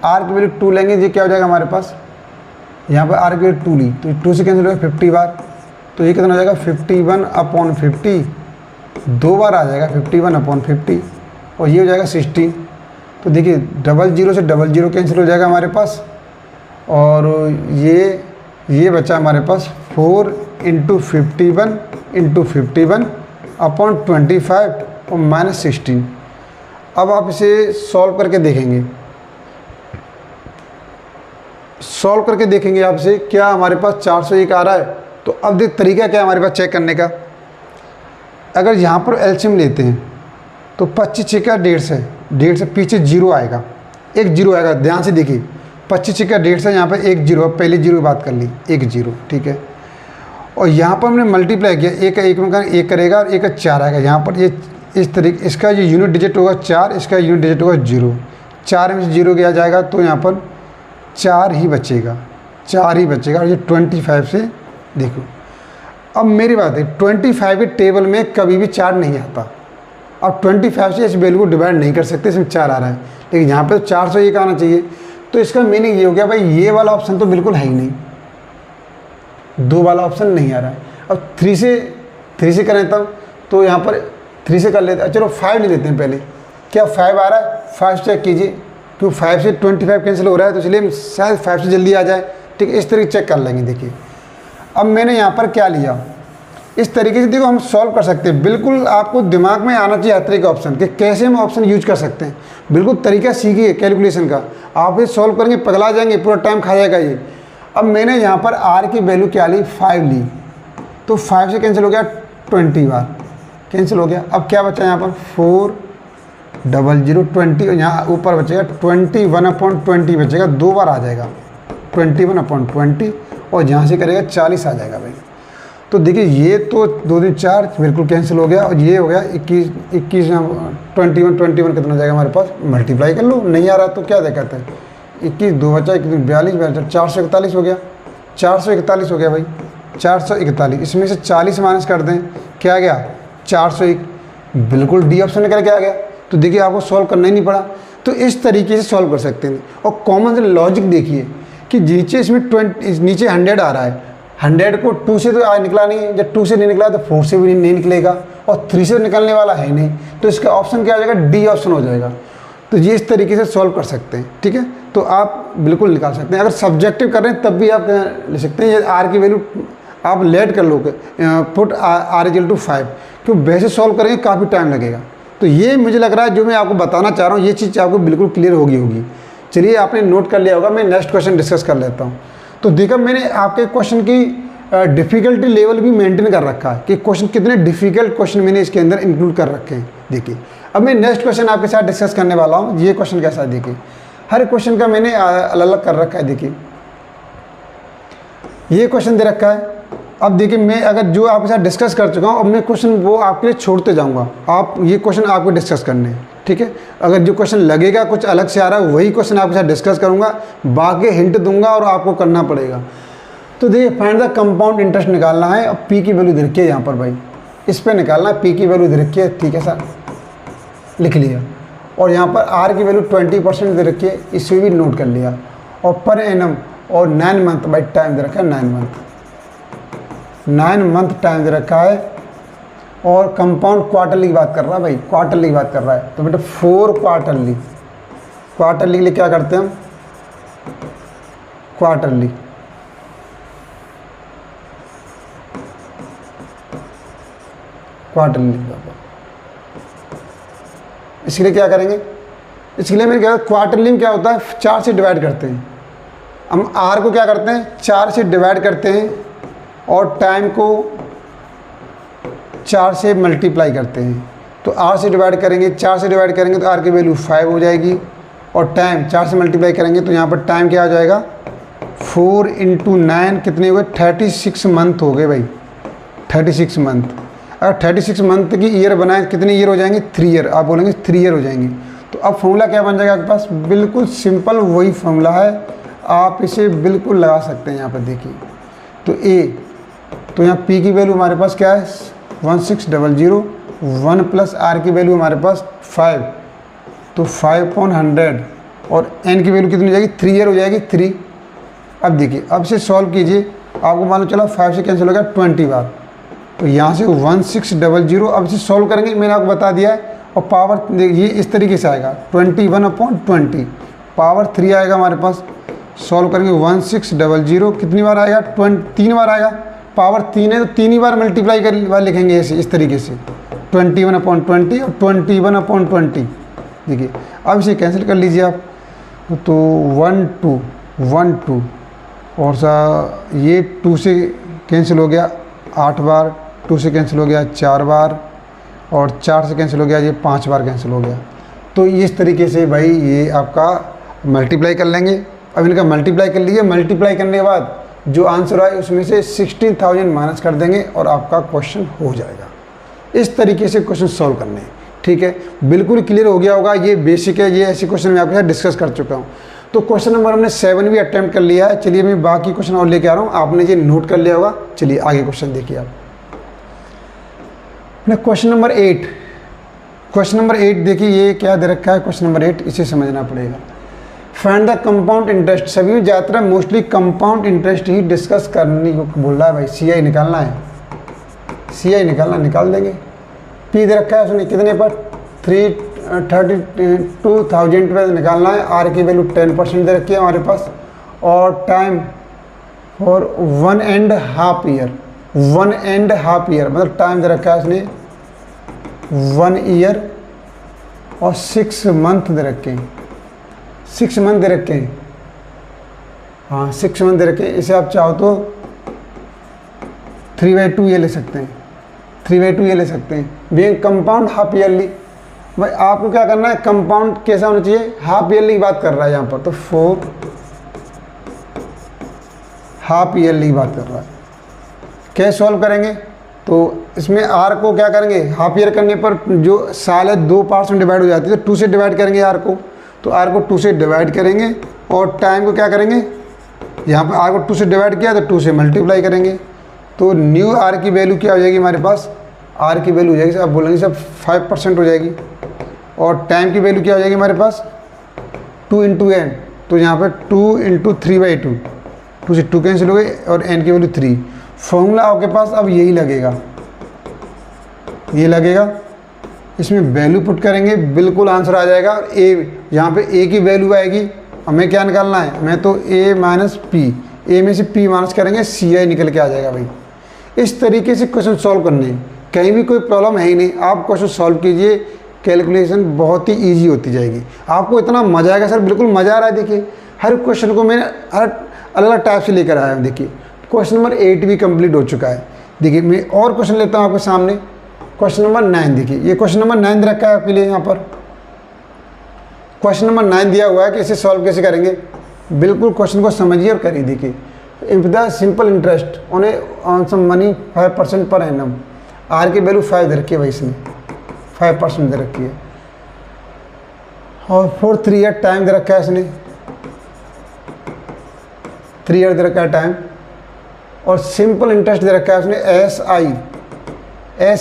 r की वैल्यू 2 लेंगे, ये क्या हो जाएगा हमारे पास, यहाँ पर r की वैल्यू 2 ली, तो 2 से कैंसिल हो जाएगा 50 बार, तो ये कितना हो जाएगा 51/50, 2 बार आ जाएगा 51/50, और ये हो जाएगा 16। तो देखिए 00 से 00 कैंसिल हो जाएगा हमारे पास, और ये बचा हमारे पास 4 × 51 × 51/25 और -16। अब आप इसे सॉल्व करके देखेंगे, सॉल्व करके देखेंगे आपसे क्या हमारे पास 401 आ रहा है। तो अब देख तरीका क्या है हमारे पास चेक करने का। अगर यहाँ पर एलसीएम लेते हैं तो 25 छक्का 150 से पीछे 0 आएगा, एक 0 आएगा, ध्यान से देखिए 25 छक्का 150, यहाँ पर एक 0, पहले 0 की बात कर ली, एक 0, ठीक है। और यहाँ पर हमने मल्टीप्लाई किया, एक में एक करेगा और एक 4 आएगा, यहाँ पर ये इस तरीके, इसका ये यूनिट डिजिट होगा 4, इसका यूनिट डिजिट होगा 0, 4 में से 0 गया जाएगा, तो यहाँ पर 4 ही बचेगा, 4 ही बचेगा। और ये 25 से देखो, अब मेरी बात है 25 के टेबल में कभी भी 4 नहीं आता, अब 25 से इस वैल्यू को डिवाइड नहीं कर सकते, इसमें 4 आ रहा है, लेकिन यहाँ पे तो 401 आना चाहिए। तो इसका मीनिंग ये हो गया भाई ये वाला ऑप्शन तो बिल्कुल है ही नहीं, 2 वाला ऑप्शन नहीं आ रहा है। अब 3 से करें तब, तो यहाँ पर 3 से कर लेते हैं, चलो 5 ले लेते हैं पहले, क्या 5 आ रहा है, 5 चेक कीजिए, क्यों 5 से 25 कैंसिल हो रहा है, तो इसलिए शायद 5 से जल्दी आ जाए, ठीक है, इस तरीके चेक कर लेंगे। देखिए अब मैंने यहाँ पर क्या लिया, इस तरीके से देखो हम सॉल्व कर सकते हैं, बिल्कुल आपको दिमाग में आना चाहिए हर तरह के ऑप्शन कि कैसे हम ऑप्शन यूज कर सकते हैं, बिल्कुल तरीका सीखिए कैलकुलेशन का, आप ये सॉल्व करेंगे पगला जाएंगे, पूरा टाइम खा जाएगा ये। अब मैंने यहाँ पर r की वैल्यू क्या ली, 5 ली, तो 5 से कैंसिल हो गया 20 बार कैंसिल हो गया। अब क्या बचा यहाँ पर 400 20, और यहाँ ऊपर बचेगा 21/20 बचेगा, 2 बार आ जाएगा 21/20, और यहाँ से करेगा 40 आ जाएगा भाई। तो देखिए ये तो 2 दिन 4 बिल्कुल कैंसिल हो गया, और ये हो गया 21 21 कितना जाएगा हमारे पास, मल्टीप्लाई कर लो, नहीं आ रहा तो क्या कहते हैं 21 2 बचा 42 441 हो गया, 441 हो गया भाई, 441, इसमें से 40 माइनस कर दें, क्या आ गया 401, बिल्कुल डी ऑप्शन निकल के आ गया। तो देखिए आपको सॉल्व करना ही नहीं पड़ा। तो इस तरीके से सॉल्व कर सकते हैं। और कॉमन से लॉजिक देखिए कि नीचे इसमें 20 नीचे 100 आ रहा है, 100 को 2 से तो आज निकला नहीं है, जब 2 से नहीं निकला तो 4 से भी नहीं निकलेगा और 3 से निकलने वाला है नहीं, तो इसका ऑप्शन क्या हो जाएगा, डी ऑप्शन हो जाएगा। तो ये इस तरीके से सॉल्व कर सकते हैं, ठीक है। तो आप बिल्कुल निकाल सकते हैं। अगर सब्जेक्टिव कर रहे हैं तब भी आप ले सकते हैं। ये आर की वैल्यू आप लेट कर लोगे, पुट आर इक्वल टू 5, क्यों वैसे सॉल्व करेंगे काफ़ी टाइम लगेगा। तो ये मुझे लग रहा है जो मैं आपको बताना चाह रहा हूँ ये चीज़ आपको बिल्कुल क्लियर होगी। चलिए आपने नोट कर लिया होगा, मैं नेक्स्ट क्वेश्चन डिस्कस कर लेता हूँ। तो देखा मैंने आपके क्वेश्चन की डिफ़िकल्टी लेवल भी मेंटेन कर रखा है कि क्वेश्चन कितने डिफ़िकल्ट क्वेश्चन मैंने इसके अंदर इंक्लूड कर रखे हैं। देखिए अब मैं नेक्स्ट क्वेश्चन आपके साथ डिस्कस करने वाला हूँ। ये क्वेश्चन कैसा है, देखिए हर क्वेश्चन का मैंने अलग अलग कर रखा है। देखिए ये क्वेश्चन दे रखा है। अब देखिए मैं अगर जो आपके साथ डिस्कस कर चुका हूँ, अब मैं क्वेश्चन वो आपके लिए छोड़ते जाऊँगा। आप ये क्वेश्चन आपको डिस्कस करने हैं, ठीक है। अगर जो क्वेश्चन लगेगा कुछ अलग से आ रहा है वही क्वेश्चन आपके साथ डिस्कस करूँगा, बाकी हिंट दूंगा और आपको करना पड़ेगा। तो देखिए फाइंड द कंपाउंड इंटरेस्ट निकालना है। अब पी की वैल्यू दे रखी है यहाँ पर भाई, इस पर निकालना है। पी की वैल्यू दे रखी है, ठीक है सर, लिख लिया। और यहाँ पर आर की वैल्यू 20% दे रखी है, इसे भी नोट कर लिया। और पर एनम और 9 मंथ बाई टाइम दे रखा है, 9 मंथ टाइम दे रखा है। और कंपाउंड क्वार्टरली की बात कर रहा है भाई, क्वार्टरली की बात कर रहा है। तो बेटा 4 क्वार्टरली के लिए क्या करते हैं हम, क्वार्टरली इसके लिए क्या करेंगे, इसके लिए मैंने क्या क्वार्टरली में क्या होता है 4 से डिवाइड करते हैं। हम आर को क्या करते हैं 4 से डिवाइड करते हैं और टाइम को 4 से मल्टीप्लाई करते हैं। तो आर से डिवाइड करेंगे, 4 से डिवाइड करेंगे तो आर की वैल्यू 5 हो जाएगी। और टाइम 4 से मल्टीप्लाई करेंगे तो यहाँ पर टाइम क्या आ जाएगा 4 × 9 कितने हो गए 36 मंथ हो गए भाई, 36 मंथ। अगर 36 मंथ की ईयर बनाए कितने ईयर हो जाएंगे 3 ईयर, आप बोलेंगे 3 ईयर हो जाएंगे। तो अब फॉर्मूला क्या बन जाएगा आपके पास, बिल्कुल सिंपल वही फॉर्मूला है, आप इसे बिल्कुल लगा सकते हैं। यहाँ पर देखिए तो ए, तो यहाँ पी की वैल्यू हमारे पास क्या है 1600, 1 प्लस आर की वैल्यू हमारे पास 5, तो 5/100 और एन की वैल्यू कितनी हो जाएगी 3 ईयर हो जाएगी 3। अब देखिए अब से सॉल्व कीजिए, आपको मालूम चला 5 से कैंसिल हो गया 20 बार, तो यहाँ से 1600। अब इसे सॉल्व करेंगे, मैंने आपको बता दिया है। और पावर ये इस तरीके से आएगा 21/20, पावर 3 आएगा हमारे पास। सॉल्व करेंगे 1600 कितनी बार आएगा 3 बार आएगा, पावर 3 है तो 3 ही बार मल्टीप्लाई कर लिखेंगे ऐसे इस तरीके से 21/20 और 21/20। देखिए अब इसे कैंसिल कर लीजिए आप, तो 1 2 और सा ये 2 से कैंसिल हो गया 8 बार, 2 से कैंसिल हो गया 4 बार और 4 से कैंसिल हो गया ये 5 बार कैंसिल हो गया। तो इस तरीके से भाई ये आपका मल्टीप्लाई कर लेंगे। अब इनका मल्टीप्लाई कर लीजिए, मल्टीप्लाई करने के बाद जो आंसर आए उसमें से 16,000 माइनस कर देंगे और आपका क्वेश्चन हो जाएगा। इस तरीके से क्वेश्चन सॉल्व करने हैं, ठीक है। बिल्कुल क्लियर हो गया होगा, ये बेसिक है, ये ऐसे क्वेश्चन मैं आपके साथ डिस्कस कर चुका हूँ। तो क्वेश्चन नंबर हमने 7 भी अटेम्प्ट कर लिया है। चलिए मैं बाकी क्वेश्चन और लेके आ रहा हूँ, आपने ये नोट कर लिया होगा। चलिए आगे क्वेश्चन देखिए आप। क्वेश्चन नंबर 8, क्वेश्चन नंबर 8 देखिए ये क्या दे रखा है। क्वेश्चन नंबर 8 इसे समझना पड़ेगा। फाइंड द कंपाउंड इंटरेस्ट, सभी में ज़्यादातर मोस्टली कंपाउंड इंटरेस्ट ही डिस्कस करने को बोल रहा है भाई। CI निकालना है, CI निकाल देंगे। P दे रखा है उसने कितने पर 332,000 पे निकालना है। R की वैल्यू 10% दे रखी है हमारे पास। और टाइम फॉर 1.5 ईयर, 1.5 ईयर मतलब टाइम दे रखा है उसने 1 ईयर और 6 मंथ दे रखे हैं, 6 मंथ दे रखे हैं। हाँ 6 मंथ दे रखे हैं। इसे आप चाहो तो 3/2 ये ले सकते हैं, 3/2 ये ले सकते हैं। बीइंग कंपाउंड हाफ ईयरली, भाई आपको क्या करना है कंपाउंड कैसा होना चाहिए, हाफ ईयरली की बात कर रहा है यहाँ पर, तो 4 हाफ ईयरली की बात कर रहा है। कैसे सॉल्व करेंगे, तो इसमें आर को क्या करेंगे हाफ ईयर करने पर जो साल है 2 पार्ट्स में डिवाइड हो जाती है, तो 2 से डिवाइड करेंगे आर को। तो आर को 2 से डिवाइड करेंगे और टाइम को क्या करेंगे, यहाँ पर आर को 2 से डिवाइड किया तो 2 से मल्टीप्लाई करेंगे। तो न्यू आर की वैल्यू क्या हो जाएगी हमारे पास, आर की वैल्यू हो जाएगी, अब बोलेंगे सब 5% हो जाएगी। और टाइम की वैल्यू क्या हो जाएगी हमारे पास 2 इंटू एन, तो यहाँ पे 2 इंटू 3/2, 2 से 2 कैंसिल हो गए और एन की वैल्यू 3। फॉर्मूला आपके पास अब यही लगेगा, ये लगेगा, इसमें वैल्यू पुट करेंगे, बिल्कुल आंसर आ जाएगा। और ए, यहाँ पे ए की वैल्यू आएगी, हमें क्या निकालना है, हमें तो ए माइनस पी, ए में से पी माइनस करेंगे, सी आई निकल के आ जाएगा भाई। इस तरीके से क्वेश्चन सॉल्व करने हैं, कहीं भी कोई प्रॉब्लम है ही नहीं, आप क्वेश्चन सॉल्व कीजिए, कैलकुलेशन बहुत ही ईजी होती जाएगी, आपको इतना मजा आएगा सर, बिल्कुल मज़ा आ रहा है। देखिए हर क्वेश्चन को मैंने हर अलग अलग टाइप से लेकर आया हूँ। देखिए क्वेश्चन नंबर 8 भी कंप्लीट हो चुका है। देखिए मैं और क्वेश्चन लेता हूँ आपके सामने, क्वेश्चन नंबर 9। देखिए ये क्वेश्चन नंबर 9 रखा है आपके लिए, यहाँ पर क्वेश्चन नंबर 9 दिया हुआ है कि इसे सॉल्व कैसे करेंगे। बिल्कुल क्वेश्चन को समझिए और करिए। देखिए if the simple interest on sum money 5% per annum, R की वैल्यू 5 दे रखी है भाई, इसने 5% दे रखी है, और फॉर 3 ईयर टाइम दे रखा है इसने, 3 ईयर दे रखा है टाइम, और सिंपल इंटरेस्ट दे रखा है उसने एस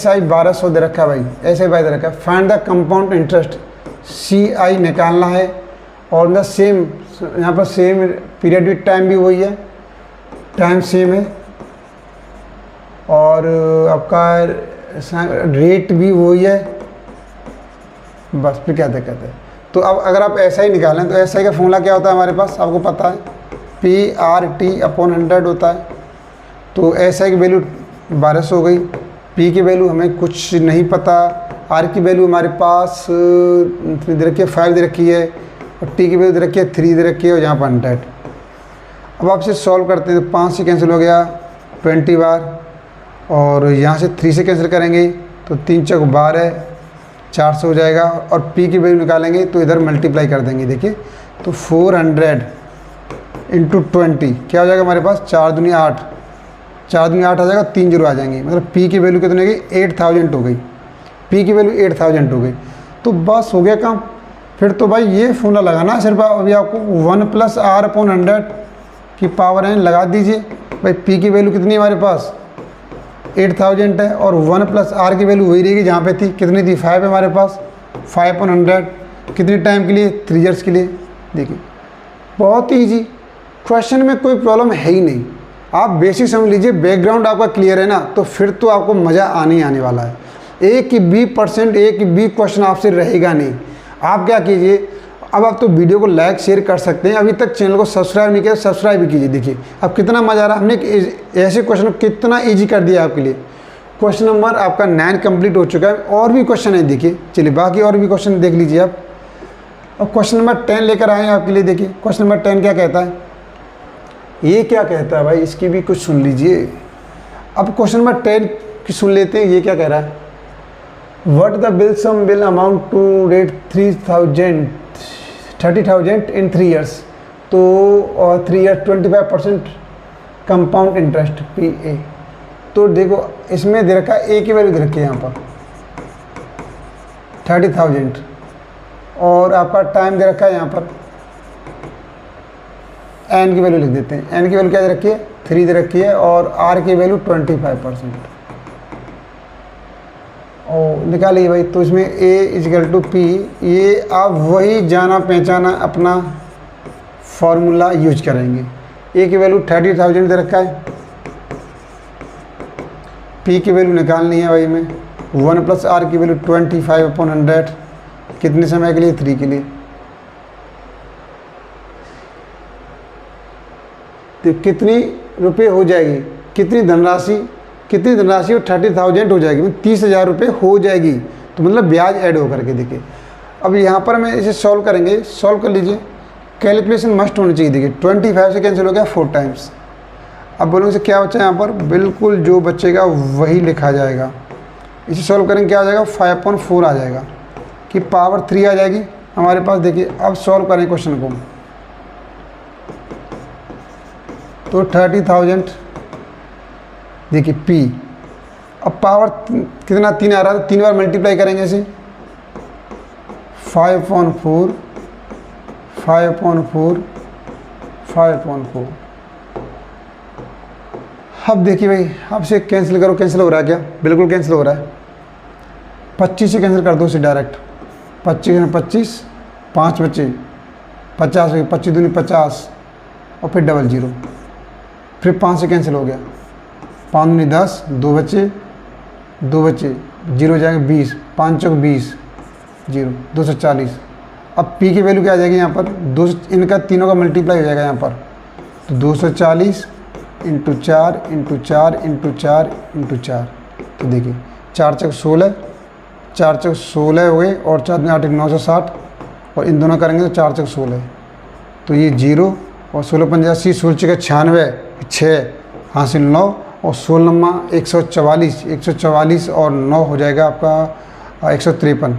आई 1200 दे रखा है भाई, SI दे रखा है। Find the compound interest CI निकालना है, और द सेम, यहाँ पर सेम पीरियड विथ टाइम भी वही है, टाइम सेम है, और आपका रेट भी वही है, बस फिर क्या दिक्कत है। तो अब अगर आप SI निकालें तो SI का फॉर्मूला क्या होता है हमारे पास, आपको पता है, PRT/100 होता है। तो SI की वैल्यू 1200 हो गई, P की वैल्यू हमें कुछ नहीं पता, R की वैल्यू हमारे पास दे रखी है 5 दे रखी है, और T की वैल्यू दे रखी है 3 दे रखी है, और यहाँ पर 100। अब आप इसे सॉल्व करते हैं तो 5 से कैंसिल हो गया 20 बार, और यहाँ से 3 से कैंसिल करेंगे तो 3 चौक 12, 400 हो जाएगा, और P की वैल्यू निकालेंगे तो इधर मल्टीप्लाई कर देंगे। देखिए तो 400 इंटू 20 क्या हो जाएगा हमारे पास, 4 दूनी 8, 4 दूनी 8 आ जाएगा, 3 जीरो आ जाएंगे, मतलब P की वैल्यू कितनी हो गई, 8000 हो गई, P की वैल्यू 8000 हो गई। तो बस हो गया काम। फिर तो भाई ये फॉर्मूला लगाना सिर्फ अभी आपको 1 + R/100 की पावर n लगा दीजिए। भाई P की वैल्यू कितनी है हमारे पास, 8000 है, और 1 + R की वैल्यू वही रहेगी जहाँ पे थी, कितनी थी, 5 है हमारे पास, 5/100 कितने टाइम के लिए, 3 ईयर्स के लिए। देखिए बहुत ही ईजी, क्वेश्चन में कोई प्रॉब्लम है ही नहीं, आप बेसिक समझ लीजिए, बैकग्राउंड आपका क्लियर है ना, तो फिर तो आपको मज़ा आने वाला है। एक की भी क्वेश्चन आपसे रहेगा नहीं। आप क्या कीजिए, अब आप तो वीडियो को लाइक शेयर कर सकते हैं, अभी तक चैनल को सब्सक्राइब नहीं किया तो सब्सक्राइब भी कीजिए। देखिए अब कितना मज़ा आ रहा है, हमने ऐसे क्वेश्चन कितना ईजी कर दिया आपके लिए। क्वेश्चन नंबर आपका 9 कंप्लीट हो चुका है, और भी क्वेश्चन है। देखिए चलिए बाकी और भी क्वेश्चन देख लीजिए आप। अब क्वेश्चन नंबर 10 लेकर आए हैं आपके लिए। देखिए क्वेश्चन नंबर 10 क्या कहता है, ये क्या कहता है भाई, इसकी भी कुछ सुन लीजिए। अब क्वेश्चन नंबर 10 की सुन लेते हैं, ये क्या कह रहा है, what the will sum will amount to rate 30,000 in 3 years, तो और 3 ईयर 25% कंपाउंड इंटरेस्ट PA। तो देखो इसमें दे रखा है A की वैल्यू दे रखी है यहाँ पर 30,000, और आपका टाइम दे रखा है यहाँ पर, N की वैल्यू लिख देते हैं, N की वैल्यू क्या दे रखी है, 3 दे रखी है, और R की वैल्यू 25%। और निकालिए भाई, तो इसमें A = P, ये आप वही जाना पहचाना अपना फॉर्मूला यूज करेंगे। A की वैल्यू 30,000 दे रखा है, P की वैल्यू निकालनी है भाई में, 1 + R की वैल्यू 25/100 कितने समय के लिए, 3 के लिए। तो कितनी रुपये हो जाएगी, कितनी धनराशि और 30,000 हो जाएगी, 30,000 रुपये हो जाएगी। तो मतलब ब्याज ऐड होकर के। देखिए अब यहाँ पर मैं इसे सॉल्व करेंगे, सॉल्व कर लीजिए, कैलकुलेशन मस्ट होनी चाहिए। देखिए 25 से कैंसिल हो गया 4 टाइम्स। अब बोलोगे से क्या बचा है यहाँ पर, बिल्कुल जो बचेगा वही लिखा जाएगा। इसे सॉल्व करेंगे क्या आ जाएगा, 5/4 आ जाएगा, कि पावर 3 आ जाएगी हमारे पास। देखिए अब सॉल्व करें क्वेश्चन को, तो 30,000 देखिए P, अब पावर कितना 3 आ रहा है, तो 3 बार मल्टीप्लाई करेंगे इसे, 5/4 अब देखिए भाई, अब से कैंसिल करो, कैंसिल हो रहा है क्या, बिल्कुल कैंसिल हो रहा है। 25 से कैंसिल कर दो इसे डायरेक्ट, 25 5 बचे, 50 हो गया, 25 दूनी 50 और फिर डबल जीरो, फिर 5 से कैंसिल हो गया, 5 दूनी 10, 2 बचे, 2 बचे, जीरो हो जाएगा 20, 5 चौक 20, जीरो, 240। अब P की वैल्यू क्या आ जाएगी यहाँ पर, इनका तीनों का मल्टीप्लाई हो जाएगा यहाँ पर, तो 240 इंटू 4 इंटू 4 इंटू 4 इंटू 4, तो देखिए 4 चौक 16, 4 चौक 16 हो गए और 4 में 8 960, और इन दोनों करेंगे तो 4 चौक 16, तो ये जीरो और 16 85, 16 चौके 96, 6 हासिल 9 और 16 नमा 144, 144 और 9 हो जाएगा आपका 153,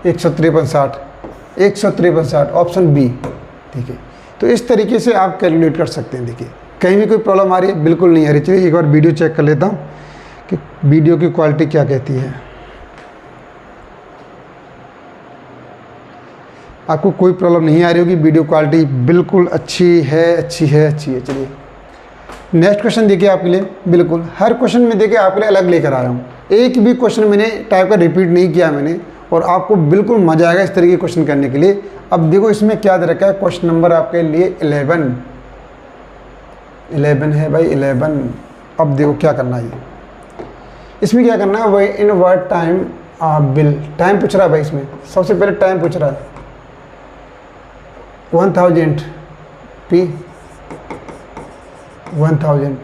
153 60 ऑप्शन बी। ठीक है, तो इस तरीके से आप कैलकुलेट कर सकते हैं। देखिए कहीं भी कोई प्रॉब्लम आ रही है, बिल्कुल नहीं आ रही। चलिए एक बार वीडियो चेक कर लेता हूँ कि वीडियो की क्वालिटी क्या कहती है। आपको कोई प्रॉब्लम नहीं आ रही होगी, वीडियो क्वालिटी बिल्कुल अच्छी है, अच्छी है, अच्छी है। चलिए नेक्स्ट क्वेश्चन देखिए आपके लिए, बिल्कुल हर क्वेश्चन में देखिए आपके लिए अलग लेकर आया हूँ, एक भी क्वेश्चन मैंने टाइप का रिपीट नहीं किया मैंने, और आपको बिल्कुल मज़ा आएगा इस तरीके के क्वेश्चन करने के लिए। अब देखो इसमें क्या दे रखा है, क्वेश्चन नंबर आपके लिए 11 है भाई, 11। अब देखो क्या करना है, इसमें क्या करना है, वही इन वर्ड टाइम बिल, टाइम पूछ रहा है भाई। इसमें सबसे पहले टाइम पूछ रहा है 1000 P 1000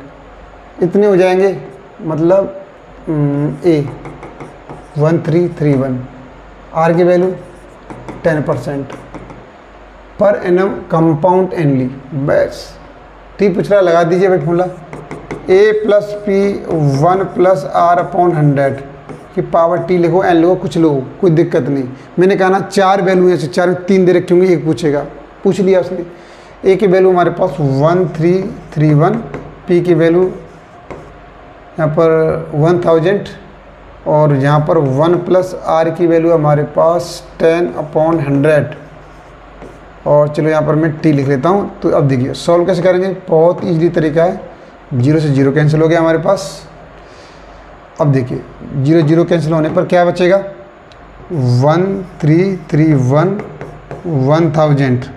इतने हो जाएंगे, मतलब A 1331, R की वैल्यू 10% पर एनम कंपाउंड एनली, बस ठीक पूछ रहा है, लगा दीजिए भाई formula A plus P 1 plus R upon 100 की पावर T लिखो, N लिखो, कुछ लोगो, कोई दिक्कत नहीं। मैंने कहा ना 4 वैल्यू है, 4 में 3 दे रखे होंगे, एक पूछेगा, पूछ लिया उसने। A की वैल्यू हमारे पास 1331, P की वैल्यू यहाँ पर 1000 और यहाँ पर 1 प्लस R की वैल्यू हमारे पास 10 अपॉन 100, और चलो यहाँ पर मैं T लिख लेता हूँ। तो अब देखिए सॉल्व कैसे करेंगे, बहुत ईजी तरीका है। 0 से 0 कैंसिल हो गया हमारे पास। अब देखिए 0 0 कैंसिल होने पर क्या बचेगा, 1331 1000,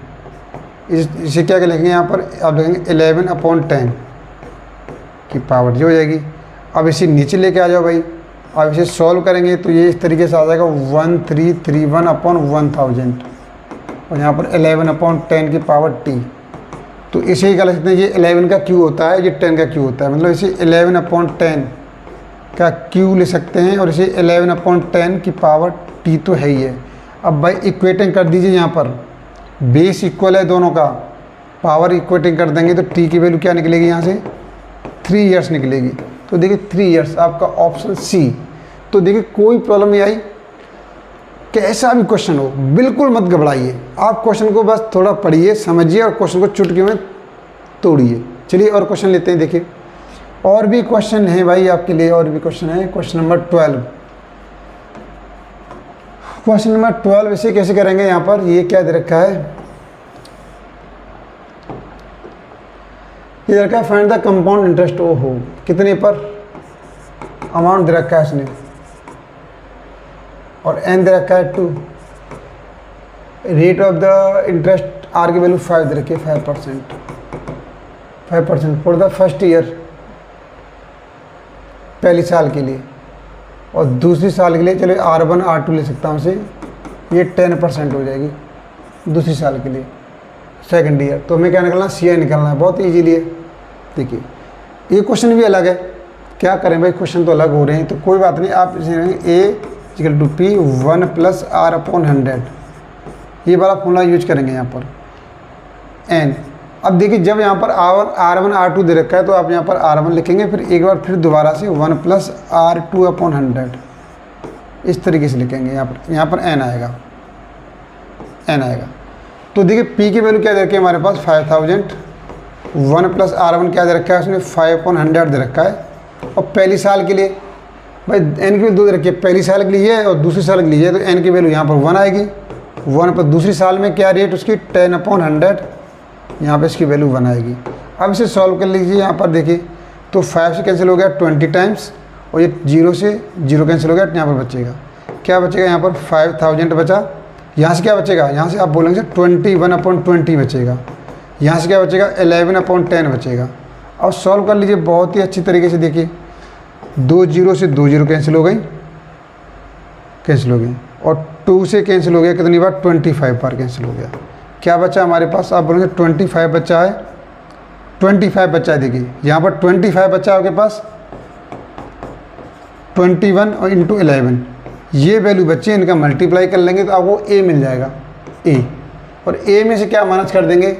इसे क्या लिखेंगे यहाँ पर, आप लिखेंगे 11 अपॉन 10 की पावर जो हो जाएगी। अब इसे नीचे लेके आ जाओ भाई, अब इसे सॉल्व करेंगे तो ये इस तरीके से आ जाएगा 1331 अपॉन 1000, और यहाँ पर 11 अपॉन 10 की पावर T। तो इसे क्या लिख सकते हैं, ये 11 का क्यू होता है, ये 10 का क्यू होता है, मतलब इसे 11 अपॉन 10 का क्यू ले सकते हैं, और इसे 11 अपॉन 10 की पावर T तो है ही है। अब भाई इक्वेटिंग कर दीजिए, यहाँ पर बेस इक्वल है दोनों का, पावर इक्वेटिंग कर देंगे तो T की वैल्यू क्या निकलेगी, यहाँ से 3 ईयर्स निकलेगी। तो देखिए 3 ईयर्स आपका ऑप्शन सी। तो देखिए कोई प्रॉब्लम नहीं आई, कैसा भी क्वेश्चन हो बिल्कुल मत घबराइए, आप क्वेश्चन को बस थोड़ा पढ़िए, समझिए और क्वेश्चन को चुटकियों में तोड़िए। चलिए और क्वेश्चन लेते हैं। देखिए और भी क्वेश्चन है भाई आपके लिए, और भी क्वेश्चन है। क्वेश्चन नंबर 12, क्वेश्चन नंबर 12 इसे कैसे करेंगे, यहाँ पर ये क्या दे रखा है, ये दे रखा है फाइंड द कंपाउंड इंटरेस्ट। ओहो, कितने पर अमाउंट दे रखा है इसने, और एन दे रखा है 2, rate of the interest R की वैल्यू 5 दे रखी है, 5% फॉर द फर्स्ट ईयर, पहली साल के लिए, और दूसरी साल के लिए चलो R1 R2 ले सकता हूँ, से ये 10% हो जाएगी दूसरी साल के लिए, सेकंड ईयर। तो हमें क्या निकलना, CI निकलना है, बहुत ईजीली है। देखिए ये क्वेश्चन भी अलग है, क्या करें भाई, क्वेश्चन तो अलग हो रहे हैं, तो कोई बात नहीं, आप इसे A = P 1 plus R upon 100, ये वाला फॉर्मूला यूज करेंगे यहाँ पर N। अब देखिए जब यहाँ पर R1 R2 दे रखा है तो आप यहाँ पर R1 लिखेंगे, फिर एक बार फिर दोबारा से 1 प्लस R2 अपॉन 100, इस तरीके से लिखेंगे। यहाँ पर N आएगा, N आएगा। तो देखिए P की वैल्यू क्या दे रखी है हमारे पास, 5000, 1 प्लस R1 क्या दे रखा है उसने, 5/100 दे रखा है, और पहली साल के लिए भाई N की वैल्यू 2 दे रखी है, पहली साल के लिए और दूसरी साल के लिए, तो N की वैल्यू यहाँ पर 1 आएगी। 1 पर दूसरी साल में क्या रेट उसकी, 10/100, यहाँ पे इसकी वैल्यू 1 आएगी। अब इसे सॉल्व कर लीजिए, यहाँ पर देखिए तो 5 से कैंसिल हो गया 20 टाइम्स, और ये 0 से 0 कैंसिल हो गया, यहाँ पर बचेगा क्या बचेगा, यहाँ पर 5000 बचा, यहाँ से क्या बचेगा, यहाँ से आप बोलेंगे 21/20 बचेगा, यहाँ से क्या बचेगा 11/10 बचेगा। अब सॉल्व कर लीजिए बहुत ही अच्छी तरीके से। देखिए 2 0 से 2 0 कैंसिल हो गई, और 2 से कैंसिल हो गया कितनी बार, 25 बार कैंसिल हो गया। क्या बचा हमारे पास, आप बोलेंगे 25 बचा है, 25 बचा है। देखिए यहाँ पर 25 बचा है आपके पास, 21 और इंटू 11 ये वैल्यू बच्चे, इनका मल्टीप्लाई कर लेंगे तो आपको ए मिल जाएगा, ए। और ए में से क्या माइनस कर देंगे,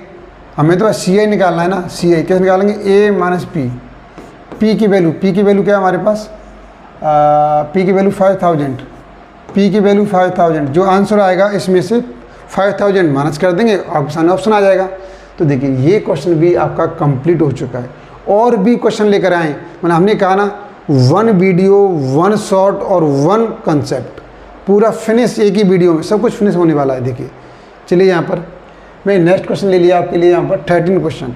हमें तो सी आई निकालना है ना, सी आई कैसे निकालेंगे, ए माइनस पी। पी की वैल्यू क्या है हमारे पास, पी की वैल्यू 5000, पी की वैल्यू 5000। जो आंसर आएगा इसमें से 5000 माइनस कर देंगे, आपके सामने ऑप्शन आ जाएगा। तो देखिए ये क्वेश्चन भी आपका कंप्लीट हो चुका है। और भी क्वेश्चन लेकर आए, मैंने हमने कहा ना 1 वीडियो 1 शॉर्ट और 1 कंसेप्ट, पूरा फिनिश एक ही वीडियो में सब कुछ फिनिश होने वाला है। देखिए चलिए यहाँ पर मैं नेक्स्ट क्वेश्चन ले लिया आपके लिए, यहाँ पर 13 क्वेश्चन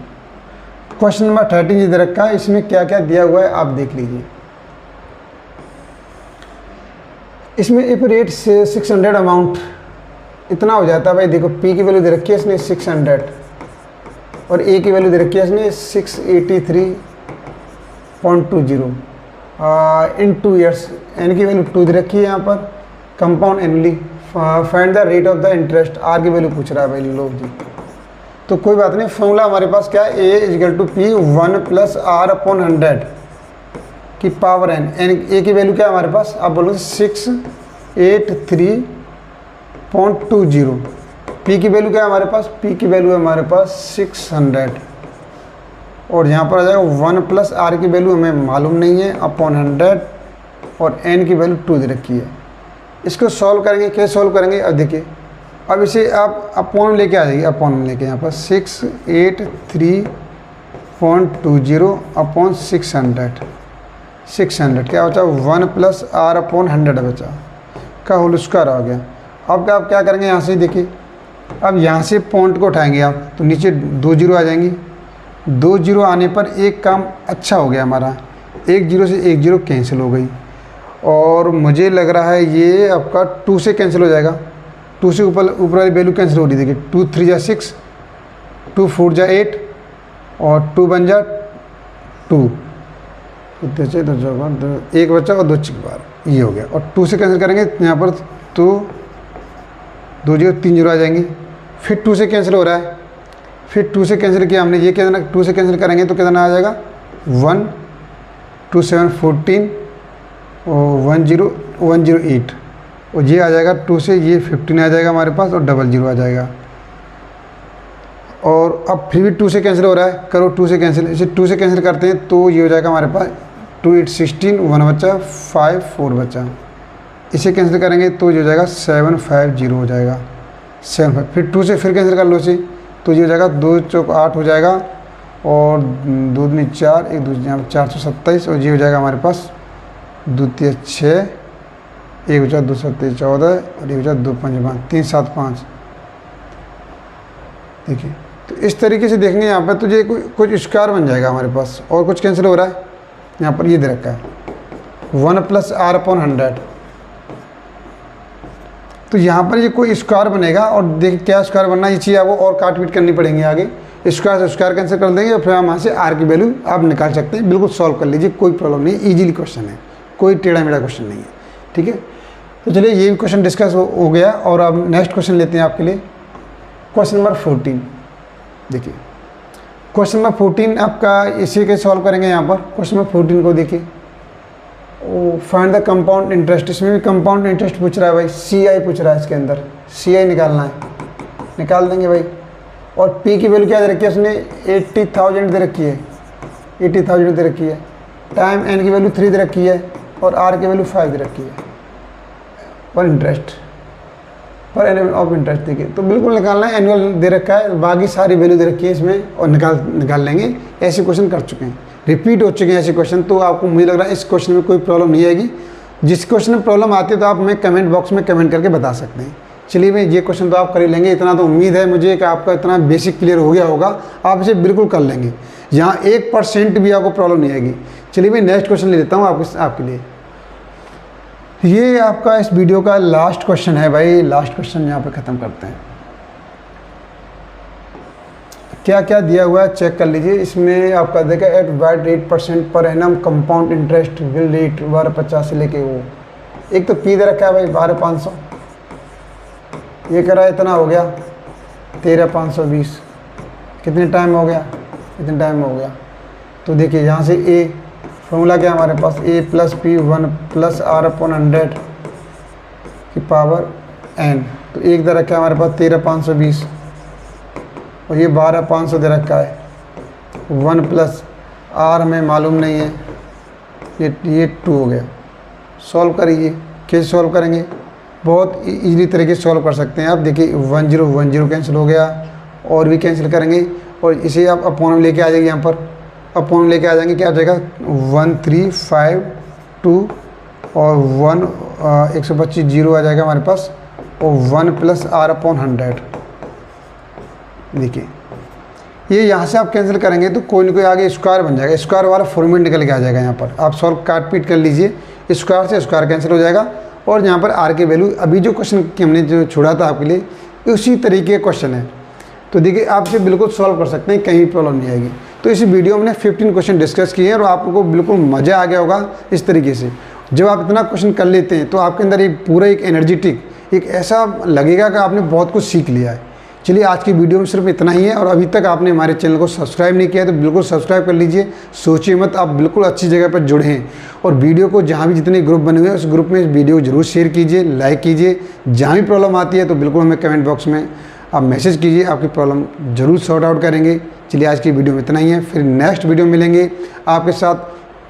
नंबर 13 ये दे रखा है। इसमें क्या क्या दिया हुआ है आप देख लीजिए। इसमें इफ रेट से 600 अमाउंट इतना हो जाता है भाई। देखो पी की वैल्यू दे रखी है इसने 600 और ए की वैल्यू दे रखी है इसने 683.20 इन 2 ईयर्स। एन की वैल्यू 2 दे रखी है यहाँ पर। Compound annually find the rate of the interest, R की वैल्यू पूछ रहा है भाई। लो जी, तो कोई बात नहीं, फॉर्मूला हमारे पास क्या है, ए इक्वल टू पी 1 + r/100 की पावर एन। एन ए की वैल्यू क्या है हमारे पास, आप बोलोगे 683.20। पी की वैल्यू क्या है हमारे पास, पी की वैल्यू है हमारे पास 600 और यहाँ पर आ जाएगा 1 + r की वैल्यू हमें मालूम नहीं है /100 और n की वैल्यू 2 दे रखी है। इसको सॉल्व करेंगे, कैसे सॉल्व करेंगे, अब देखिए अब इसे आप अपॉन लेके आ जाइए, अपॉन लेके यहाँ पर 683.20 अपॉन 600 क्या बचा 1 + r/100 बचा का होल स्क्वायर आ गया। अब आप क्या करेंगे, यहाँ से देखिए, अब यहाँ से पॉइंट को उठाएंगे आप तो नीचे 2 0 आ जाएंगी। 2 0 आने पर एक काम अच्छा हो गया हमारा, 1 0 से 1 0 कैंसिल हो गई और मुझे लग रहा है ये आपका 2 से कैंसिल हो जाएगा। 2 से ऊपर वाली वैल्यू कैंसिल हो रही है। देखिए 2 3 जा 6, 2 4 जा 8 और 2 बन जा 2, 1 बचा और 2 बार ये हो गया। और 2 से कैंसिल करेंगे यहाँ पर तो 2 0 3 0 आ जाएंगी। फिर 2 से कैंसिल हो रहा है, फिर 2 से कैंसिल किया हमने, ये कितना 2 से कैंसिल करेंगे तो कितना आ जाएगा 1 2 7 14 और 108 और ये आ जाएगा 2 से ये 15 आ जाएगा हमारे पास और 00 आ जाएगा। और अब फिर भी 2 से कैंसिल हो रहा है, करो 2 से कैंसिल, इसे 2 से कैंसिल करते हैं तो ये हो जाएगा हमारे पास 2 8 16 1 बचा 5 4 बचा। इसे कैंसिल करेंगे तो ये हो जाएगा 750 हो जाएगा 7 फिर 2 से फिर कैंसिल कर लो इसे तो ये हो जाएगा 2 चौक 8 हो जाएगा और 2 दूनी 4 1 2 427 और ये हो जाएगा हमारे पास 2 3 6 1 बचा 2 7 14 और 1 बचा 2 5 5 3 7 5। देखिए तो इस तरीके से देखेंगे यहाँ पर तो ये कुछ स्क्वायर बन जाएगा हमारे पास। और कुछ कैंसिल हो रहा है, यहाँ पर ये दे रखा है 1 + r/100 तो यहाँ पर ये कोई स्क्वायर बनेगा। और देखिए क्या स्क्वायर बनना, ये चीज़ आपको और काट पीट करनी पड़ेंगी आगे। स्क्वायर से स्क्वायर कैंसिल कर देंगे और फिर हम यहाँ से r की वैल्यू आप निकाल सकते हैं। बिल्कुल सॉल्व कर लीजिए, कोई प्रॉब्लम नहीं है, ईजिली क्वेश्चन है, कोई टेढ़ा मेढ़ा क्वेश्चन नहीं है। ठीक है, तो चलिए ये भी क्वेश्चन डिस्कस हो गया और अब नेक्स्ट क्वेश्चन लेते हैं आपके लिए। क्वेश्चन नंबर 14 देखिए, क्वेश्चन नंबर 14 आपका इसी के सॉल्व करेंगे। यहाँ पर क्वेश्चन नंबर 14 को देखिए, फाइंड द कंपाउंड इंटरेस्ट। इसमें भी कंपाउंड इंटरेस्ट पूछ रहा है भाई, CI पूछ रहा है, इसके अंदर CI निकालना है, निकाल देंगे भाई। और P की वैल्यू क्या दे रखी है, उसने 80,000 दे रखी है, 80,000 दे रखी है। टाइम N की वैल्यू 3 दे रखी है और R की वैल्यू 5 दे रखी है पर इंटरेस्ट, पर एनुअल ऑफ इंटरेस्ट। देखिए तो बिल्कुल निकालना है, एनुअल दे रखा है, बाकी सारी वैल्यू दे रखी है इसमें और निकाल लेंगे। ऐसे क्वेश्चन कर चुके हैं, रिपीट हो चुके हैं ऐसे क्वेश्चन, तो आपको मुझे लग रहा है इस क्वेश्चन में कोई प्रॉब्लम नहीं आएगी। जिस क्वेश्चन में प्रॉब्लम आती है तो आप हमें कमेंट बॉक्स में कमेंट करके बता सकते हैं। चलिए भाई ये क्वेश्चन तो आप कर ही लेंगे, इतना तो उम्मीद है मुझे कि आपका इतना बेसिक क्लियर हो गया होगा, आप इसे बिल्कुल कर लेंगे, यहाँ 1% भी आपको प्रॉब्लम नहीं आएगी। चलिए मैं नेक्स्ट क्वेश्चन ले लेता हूँ आपके लिए। ये आपका इस वीडियो का लास्ट क्वेश्चन है भाई, लास्ट क्वेश्चन यहाँ पे ख़त्म करते हैं। क्या क्या दिया हुआ है चेक कर लीजिए। इसमें आपका देखा eight what 8% per annum compound interest will rate 1250 से लेके वो एक तो पी दे रखा है भाई 12,500, ये कह रहा है इतना हो गया 13,520, कितने टाइम हो गया, कितने टाइम हो गया। तो देखिए यहाँ से ए फॉर्मूला क्या हमारे पास, a plus P 1 plus r upon 100 की पावर n। तो एक दे रखा है हमारे पास 13,520 और ये 12,500 दे रखा है, 1 प्लस r हमें मालूम नहीं है, ये 2 हो गया। सॉल्व करिए, कैसे सॉल्व करेंगे, बहुत इजीली तरीके से सॉल्व कर सकते हैं आप। देखिए 1 0 कैंसिल हो गया और भी कैंसिल करेंगे और इसे आप अपॉन में लेके आ जाएंगे, यहाँ पर अपॉन लेके आ जाएंगे, क्या आ जाएगा 1352 और 125 जीरो आ जाएगा हमारे पास और 1 प्लस r अपॉन 100। देखिए ये यहाँ से आप कैंसिल करेंगे तो कोई ना कोई आगे स्क्वायर बन जाएगा, स्क्वायर वाला फॉर्मूला निकल के आ जाएगा। यहाँ पर आप सॉल्व काट पीट कर लीजिए, स्क्वायर से स्क्वायर कैंसिल हो जाएगा और यहाँ पर r की वैल्यू अभी जो क्वेश्चन हमने जो छोड़ा था आपके लिए उसी तरीके का क्वेश्चन है। तो देखिए आप इसे बिल्कुल सॉल्व कर सकते हैं, कहीं प्रॉब्लम नहीं आएगी। तो इस वीडियो में 15 क्वेश्चन डिस्कस किए हैं और आप लोगों को बिल्कुल मज़ा आ गया होगा। इस तरीके से जब आप इतना क्वेश्चन कर लेते हैं तो आपके अंदर एक पूरा एक एनर्जेटिक एक ऐसा लगेगा कि आपने बहुत कुछ सीख लिया है। चलिए आज की वीडियो में सिर्फ इतना ही है और अभी तक आपने हमारे चैनल को सब्सक्राइब नहीं किया तो बिल्कुल सब्सक्राइब कर लीजिए। सोचिए मत, आप बिल्कुल अच्छी जगह पर जुड़े हैं और वीडियो को जहाँ भी जितने ग्रुप बने हुए हैं उस ग्रुप में इस वीडियो जरूर शेयर कीजिए, लाइक कीजिए। जहाँ भी प्रॉब्लम आती है तो बिल्कुल हमें कमेंट बॉक्स में आप मैसेज कीजिए, आपकी प्रॉब्लम जरूर सॉर्ट आउट करेंगे। चलिए आज की वीडियो में इतना ही है, फिर नेक्स्ट वीडियो में मिलेंगे आपके साथ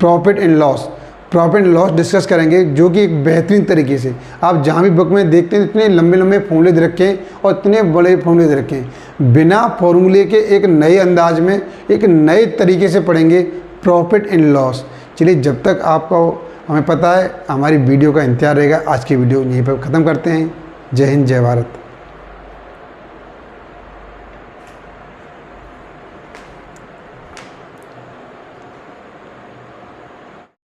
प्रॉफिट एंड लॉस डिस्कस करेंगे, जो कि एक बेहतरीन तरीके से आप जहाँ भी बुक में देखते हैं इतने लंबे लंबे फॉर्मूले दे रखे हैं और इतने बड़े फॉर्मूले दे रखे हैं, बिना फॉर्मूले के एक नए अंदाज में एक नए तरीके से पढ़ेंगे प्रॉफिट एंड लॉस। चलिए जब तक आपको हमें पता है हमारी वीडियो का इंतजार रहेगा। आज की वीडियो यहीं पर ख़त्म करते हैं। जय हिंद, जय भारत।